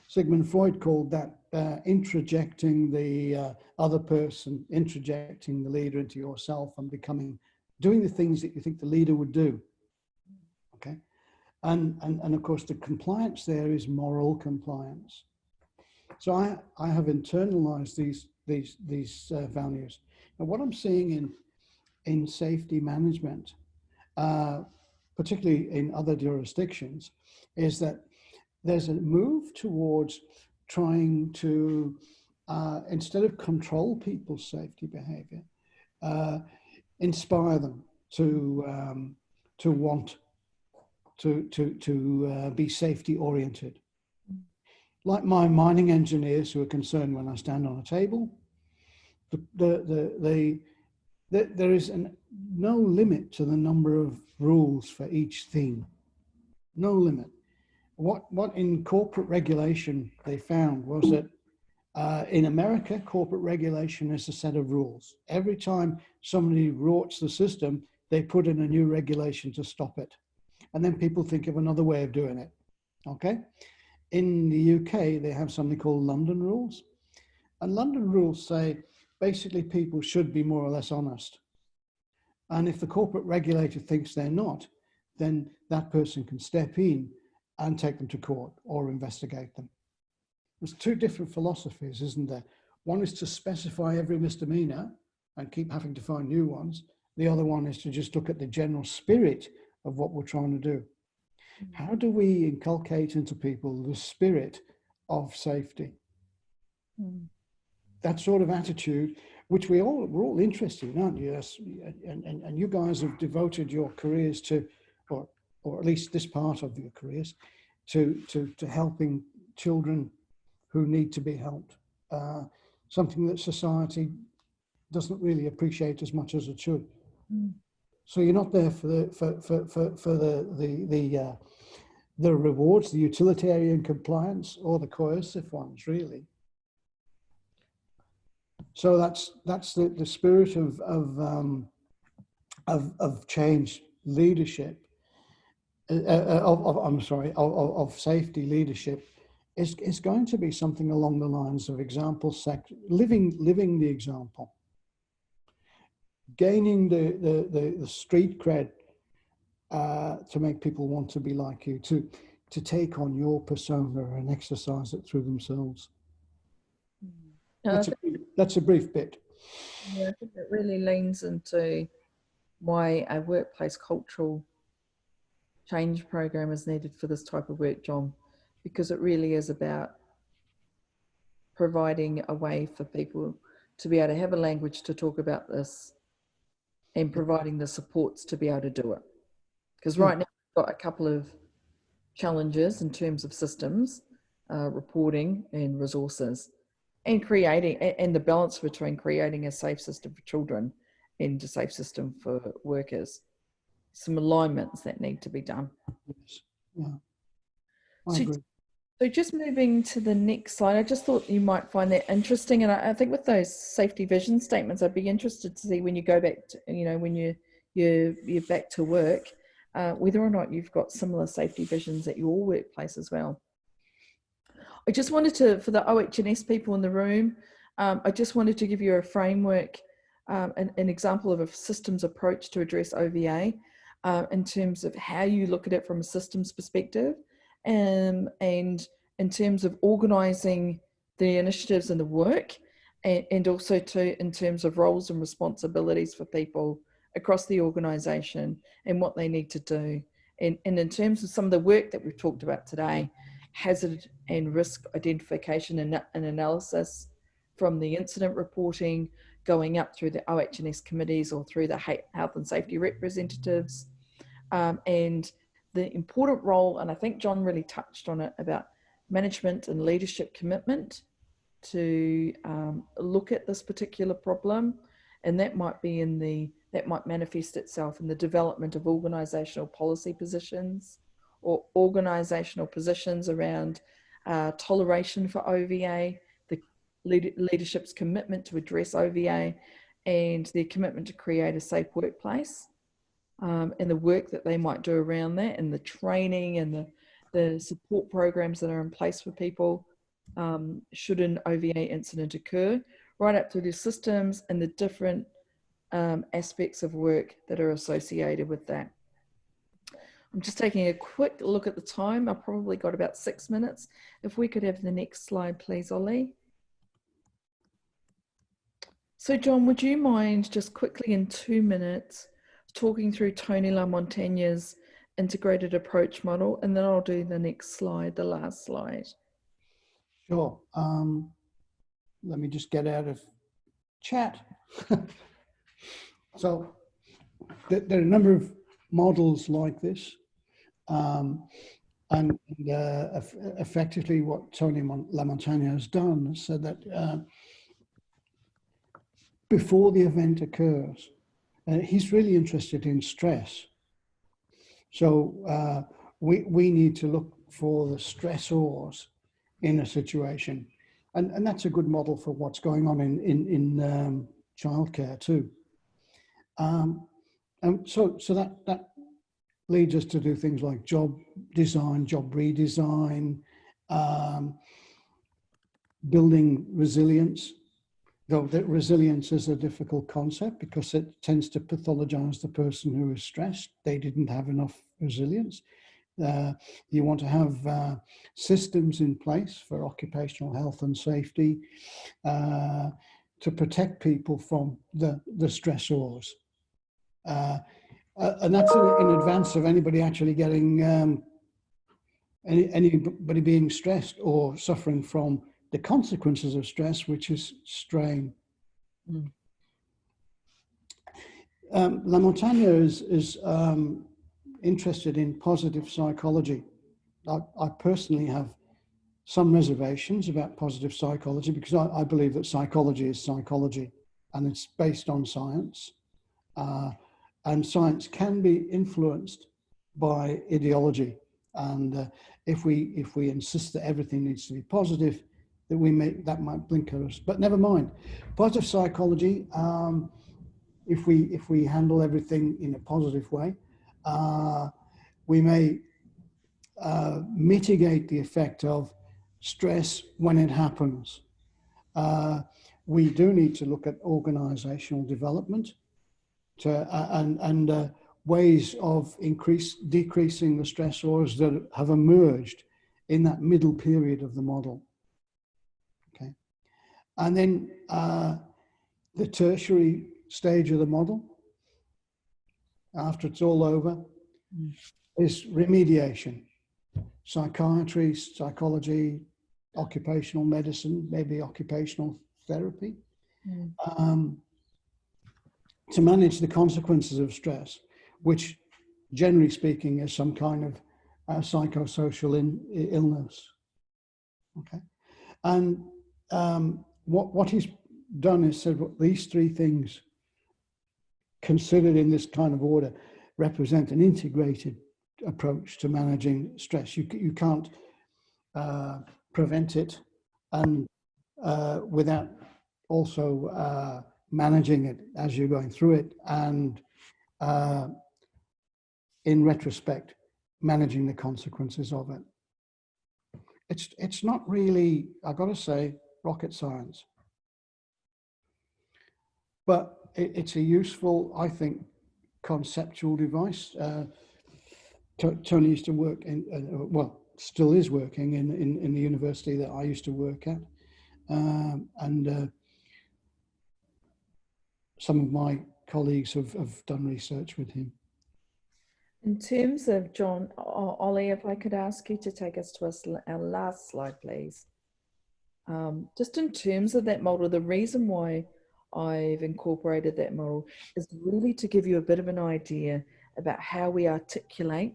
Sigmund Freud called that introjecting the other person, introjecting the leader into yourself and doing the things that you think the leader would do. Okay, and of course the compliance there is moral compliance. So I have internalized these values. And what I'm seeing in safety management, particularly in other jurisdictions, is that there's a move towards trying to, instead of control people's safety behavior, inspire them to want to be safety oriented. Like my mining engineers who are concerned when I stand on a table, there is no limit to the number of rules for each thing. No limit. what in corporate regulation they found was that in America, corporate regulation is a set of rules. Every time somebody rorts the system, they put in a new regulation to stop it. And then people think of another way of doing it. Okay? In the UK, they have something called London rules. And London rules say basically people should be more or less honest. And if the corporate regulator thinks they're not, then that person can step in and take them to court or investigate them. There's two different philosophies, isn't there? One is to specify every misdemeanor and keep having to find new ones. The other one is to just look at the general spirit of what we're trying to do. How do we inculcate into people the spirit of safety? That sort of attitude, which we're all interested in, aren't you? And you guys have devoted your careers to, or at least this part of your careers, to helping children who need to be helped. Something that society doesn't really appreciate as much as it should. So you're not there for the rewards, the utilitarian compliance, or the coercive ones, really. So that's the spirit of change leadership. Of safety leadership is going to be something along the lines of living the example, gaining the street cred to make people want to be like you, to take on your persona and exercise it through themselves. That's a brief bit. Yeah, I think it really leans into why a workplace cultural change program is needed for this type of work, John, because it really is about providing a way for people to be able to have a language to talk about this and providing the supports to be able to do it. Because right now we've got a couple of challenges in terms of systems, reporting and resources, and creating, and the balance between creating a safe system for children and a safe system for workers. Some alignments that need to be done. Yes. Yeah. I agree. So just moving to the next slide, I just thought you might find that interesting. And I think with those safety vision statements, I'd be interested to see when you go back to, when you're back to work, whether or not you've got similar safety visions at your workplace as well. I just wanted to, for the OH&S people in the room, I just wanted to give you a framework, an example of a systems approach to address OVA in terms of how you look at it from a systems perspective, and in terms of organising the initiatives and the work, and also in terms of roles and responsibilities for people across the organisation and what they need to do. And in terms of some of the work that we've talked about today, hazard and risk identification and analysis, from the incident reporting going up through the OH&S committees or through the health and safety representatives, and the important role, and I think John really touched on it, about management and leadership commitment to look at this particular problem, and that might manifest itself in the development of organisational policy positions or organisational positions around toleration for OVA, the leadership's commitment to address OVA, and their commitment to create a safe workplace, and the work that they might do around that, and the training and the support programs that are in place for people should an OVA incident occur, right up through the systems and the different aspects of work that are associated with that. I'm just taking a quick look at the time. I've probably got about 6 minutes. If we could have the next slide, please, Ollie. So John, would you mind just quickly in 2 minutes talking through Tony LaMontagne's integrated approach model, and then I'll do the next slide, the last slide. Sure. Let me just get out of chat. So there are a number of models like this. And effectively what Tony LaMontagne has done is said that before the event occurs, he's really interested in stress. So we need to look for the stressors in a situation. And that's a good model for what's going on in childcare too. And so that leads us to do things like job design, job redesign, building resilience, though that resilience is a difficult concept because it tends to pathologize the person who is stressed. They didn't have enough resilience. You want to have systems in place for occupational health and safety to protect people from the stressors. And that's in advance of anybody actually getting anybody being stressed or suffering from the consequences of stress, which is strain. La Montagne is interested in positive psychology. I personally have some reservations about positive psychology because I believe that psychology is psychology and it's based on science. And science can be influenced by ideology. And if we insist that everything needs to be positive, that might blinker us. But never mind. Positive psychology, if we handle everything in a positive way, we may mitigate the effect of stress when it happens. We do need to look at organizational development and ways of decreasing the stressors that have emerged in that middle period of the model. Okay, and then the tertiary stage of the model, after it's all over, is remediation. Psychiatry, psychology, occupational medicine, maybe occupational therapy, to manage the consequences of stress, which generally speaking is some kind of psychosocial illness. Okay, and what he's done is said, well, these three things considered in this kind of order represent an integrated approach to managing stress. You can't prevent it and without also managing it as you're going through it, and in retrospect, managing the consequences of it. It's not really, I've got to say, rocket science, but it's a useful, I think, conceptual device. Tony used to work in, well, still is working in the university that I used to work at, and some of my colleagues have done research with him. In terms of John, Ollie, if I could ask you to take us to our last slide, please. Just in terms of that model, the reason why I've incorporated that model is really to give you a bit of an idea about how we articulate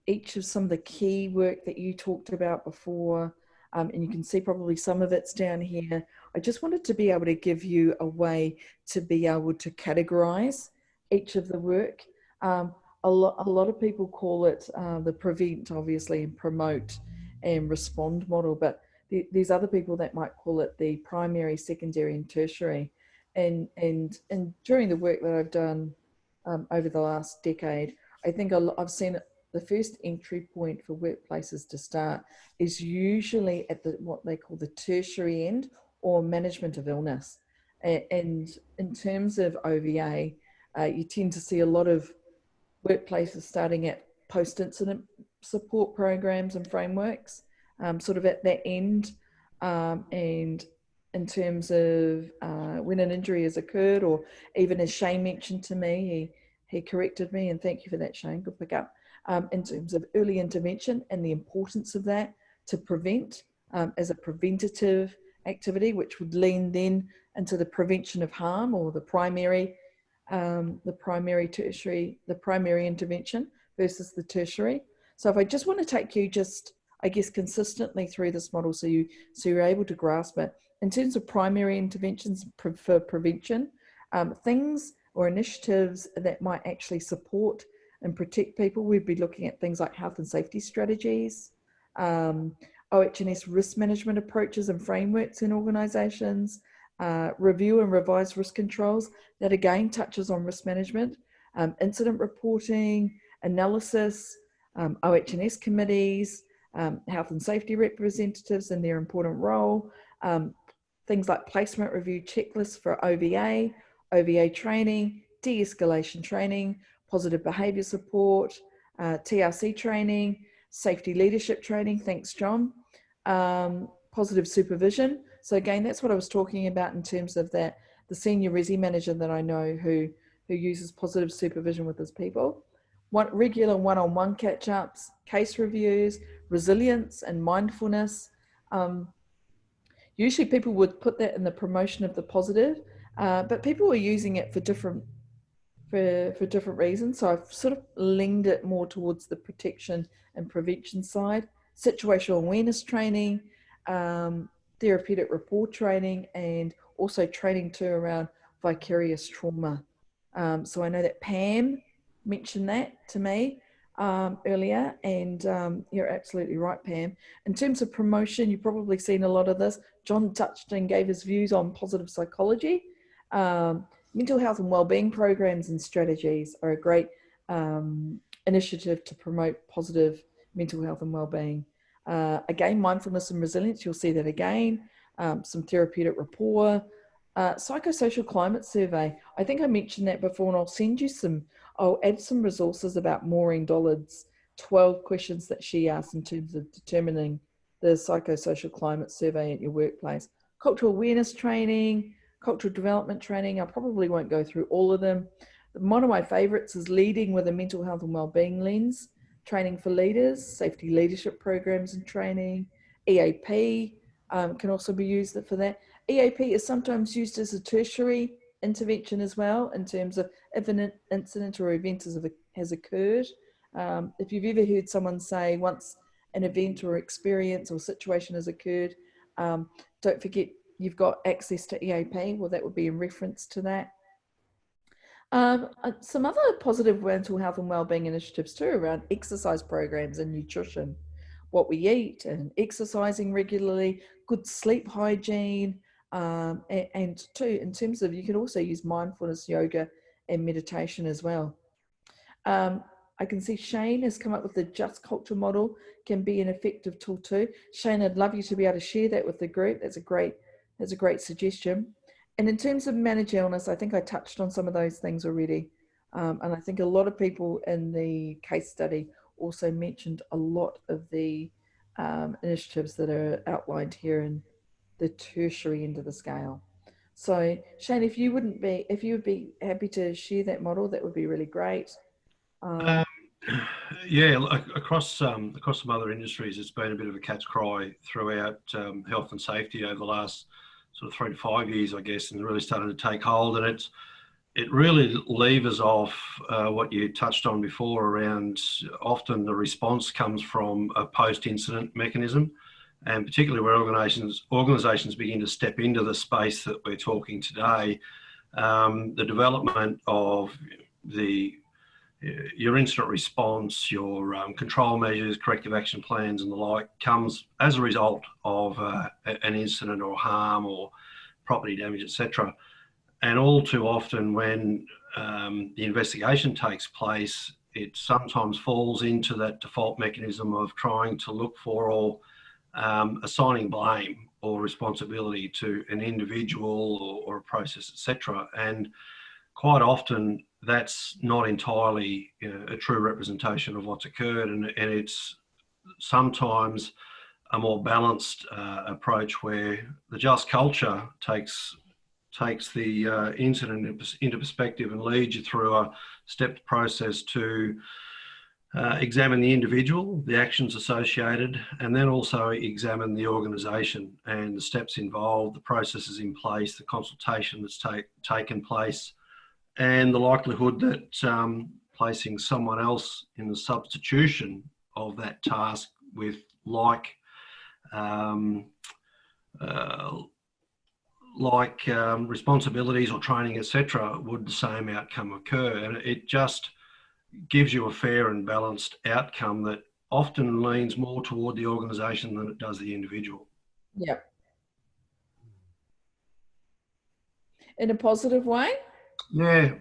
each of some of the key work that you talked about before, and you can see probably some of it's down here. I just wanted to be able to give you a way to be able to categorize each of the work. A lot of people call it the prevent, obviously, and promote and respond model, but there's other people that might call it the primary, secondary, and tertiary. And during the work that I've done over the last decade, I think I've seen the first entry point for workplaces to start is usually at what they call the tertiary end, or management of illness. And in terms of OVA, you tend to see a lot of workplaces starting at post-incident support programs and frameworks, sort of at that end, and in terms of when an injury has occurred, or even as Shane mentioned to me, he corrected me, and thank you for that, Shane, good pick up, in terms of early intervention and the importance of that to prevent as a preventative activity, which would lean then into the prevention of harm, or the primary tertiary, the primary intervention versus the tertiary. So if I just want to take you just, I guess, consistently through this model, so you're able to grasp it. In terms of primary interventions for prevention, things or initiatives that might actually support and protect people, we'd be looking at things like health and safety strategies, OH&S risk management approaches and frameworks in organisations, review and revise risk controls, that again touches on risk management, incident reporting, analysis, OH&S committees, health and safety representatives and their important role, things like placement review checklists for OVA training, de-escalation training, positive behaviour support, TRC training, safety leadership training, thanks John, positive supervision. So again, that's what I was talking about in terms of that, the senior resi manager that I know who uses positive supervision with his people. Regular one-on-one catch-ups, case reviews, resilience and mindfulness. Usually people would put that in the promotion of the positive, but people were using it for different reasons. So I've sort of leaned it more towards the protection and prevention side, situational awareness training, therapeutic rapport training, and also training too around vicarious trauma. So I know that Pam mentioned that to me earlier, and you're absolutely right, Pam. In terms of promotion, you've probably seen a lot of this. John touched and gave his views on positive psychology. Mental health and wellbeing programs and strategies are a great initiative to promote positive mental health and wellbeing. Again, mindfulness and resilience, you'll see that again. Some therapeutic rapport. Psychosocial climate survey. I think I mentioned that before, and I'll send you I'll add some resources about Maureen Dollard's 12 questions that she asked in terms of determining the psychosocial climate survey at your workplace. Cultural awareness training, cultural development training. I probably won't go through all of them. One of my favorites is leading with a mental health and wellbeing lens, training for leaders, safety leadership programs and training. EAP can also be used for that. EAP is sometimes used as a tertiary intervention as well, in terms of if an incident or event has occurred. If you've ever heard someone say once an event or experience or situation has occurred, don't forget you've got access to EAP. Well, that would be in reference to that. Some other positive mental health and wellbeing initiatives too around exercise programs and nutrition, what we eat and exercising regularly, good sleep hygiene, and too, in terms of, you can also use mindfulness, yoga and meditation as well. I can see Shane has come up with the Just Culture model, can be an effective tool too. Shane, I'd love you to be able to share that with the group. That's a great suggestion. And in terms of manage illness, I think I touched on some of those things already. And I think a lot of people in the case study also mentioned a lot of the initiatives that are outlined here in the tertiary end of the scale. So Shane, if you would be happy to share that model, that would be really great. Yeah, across some other industries, it's been a bit of a cat's cry throughout health and safety over the last sort of 3 to 5 years, I guess, and really starting to take hold. And it really levers off what you touched on before around, often the response comes from a post-incident mechanism, and particularly where organisations begin to step into the space that we're talking today. The development of your incident response, your control measures, corrective action plans and the like comes as a result of an incident or harm or property damage, etc. And all too often when the investigation takes place, it sometimes falls into that default mechanism of trying to look for or assigning blame or responsibility to an individual or a process, etc. And quite often that's not entirely a true representation of what's occurred, and it's sometimes a more balanced approach where the just culture takes the incident into perspective and leads you through a stepped process to examine the individual, the actions associated, and then also examine the organisation and the steps involved, the processes in place, the consultation that's taken place, and the likelihood that placing someone else in the substitution of that task with responsibilities or training, etc., would the same outcome occur. And it just gives you a fair and balanced outcome that often leans more toward the organisation than it does the individual. Yeah. In a positive way? Yeah.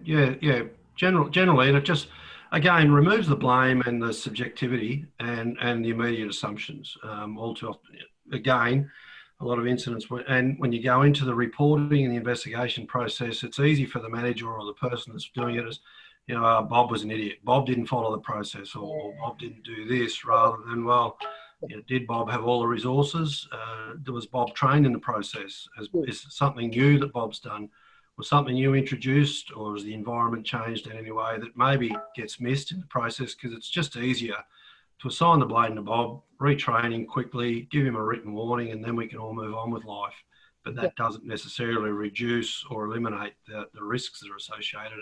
Generally, and it just, again, removes the blame and the subjectivity and the immediate assumptions. All too often, again, a lot of incidents, and when you go into the reporting and the investigation process, it's easy for the manager or the person that's doing it as, you know, Bob was an idiot. Bob didn't follow the process, or Bob didn't do this, rather than, well, you know, did Bob have all the resources? Was Bob trained in the process? Is something new that Bob's done? Was something you introduced, or has the environment changed in any way that maybe gets missed in the process? Because it's just easier to assign the blame to Bob, retraining quickly, give him a written warning, and then we can all move on with life. But that doesn't necessarily reduce or eliminate the risks that are associated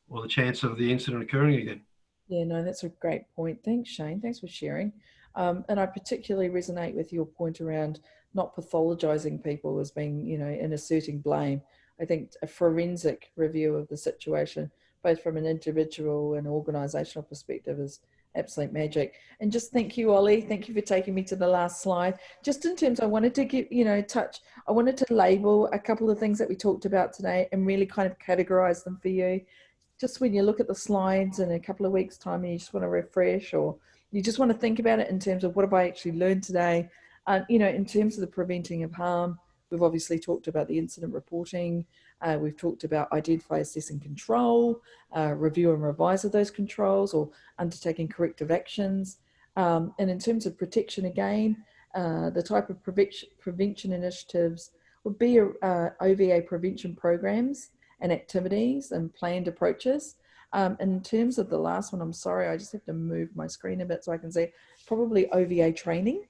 or the chance of the incident occurring again. Yeah, no, that's a great point. Thanks, Shane. Thanks for sharing. And I particularly resonate with your point around not pathologizing people as being, you know, and asserting blame. I think a forensic review of the situation, both from an individual and organisational perspective, is absolute magic. And just thank you, Ollie. Thank you for taking me to the last slide. Just in terms, I wanted to give, you know, I wanted to label a couple of things that we talked about today and really kind of categorise them for you. Just when you look at the slides in a couple of weeks' time and you just want to refresh, or you just want to think about it in terms of what have I actually learned today, you know, in terms of the preventing of harm. We've obviously talked about the incident reporting. We've talked about identify, assess and control, review and revise of those controls, or undertaking corrective actions. And in terms of protection, again, the type of prevention initiatives would be OVA prevention programs and activities and planned approaches. In terms of the last one, I'm sorry, I just have to move my screen a bit so I can see, probably OVA training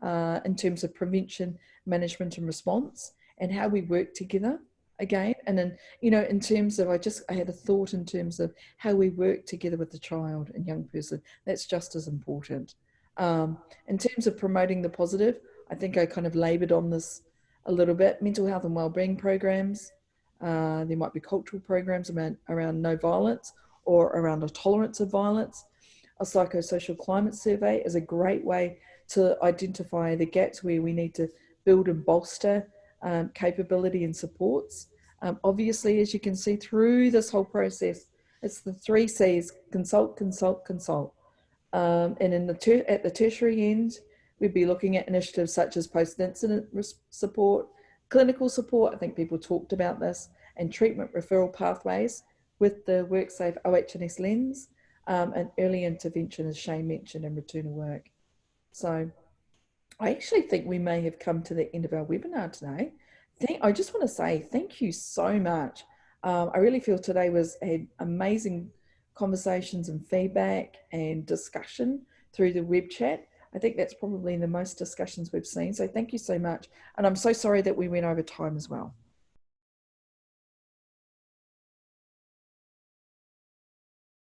in terms of prevention, management and response, and how we work together again. And then, you know, in terms of, I had a thought in terms of how we work together with the child and young person. That's just as important. In terms of promoting the positive, I think I kind of laboured on this a little bit. Mental health and wellbeing programs. There might be cultural programs around no violence or around a tolerance of violence. A psychosocial climate survey is a great way to identify the gaps where we need to build and bolster capability and supports. Obviously, as you can see through this whole process, it's the 3 C's: consult, consult, consult. And at the tertiary end, we'd be looking at initiatives such as post-incident support, clinical support, I think people talked about this, and treatment referral pathways with the WorkSafe OH&S lens, and early intervention, as Shane mentioned, and return to work. So I actually think we may have come to the end of our webinar today. I just want to say thank you so much. I really feel today had amazing conversations and feedback and discussion through the web chat. I think that's probably the most discussions we've seen. So thank you so much. And I'm so sorry that we went over time as well.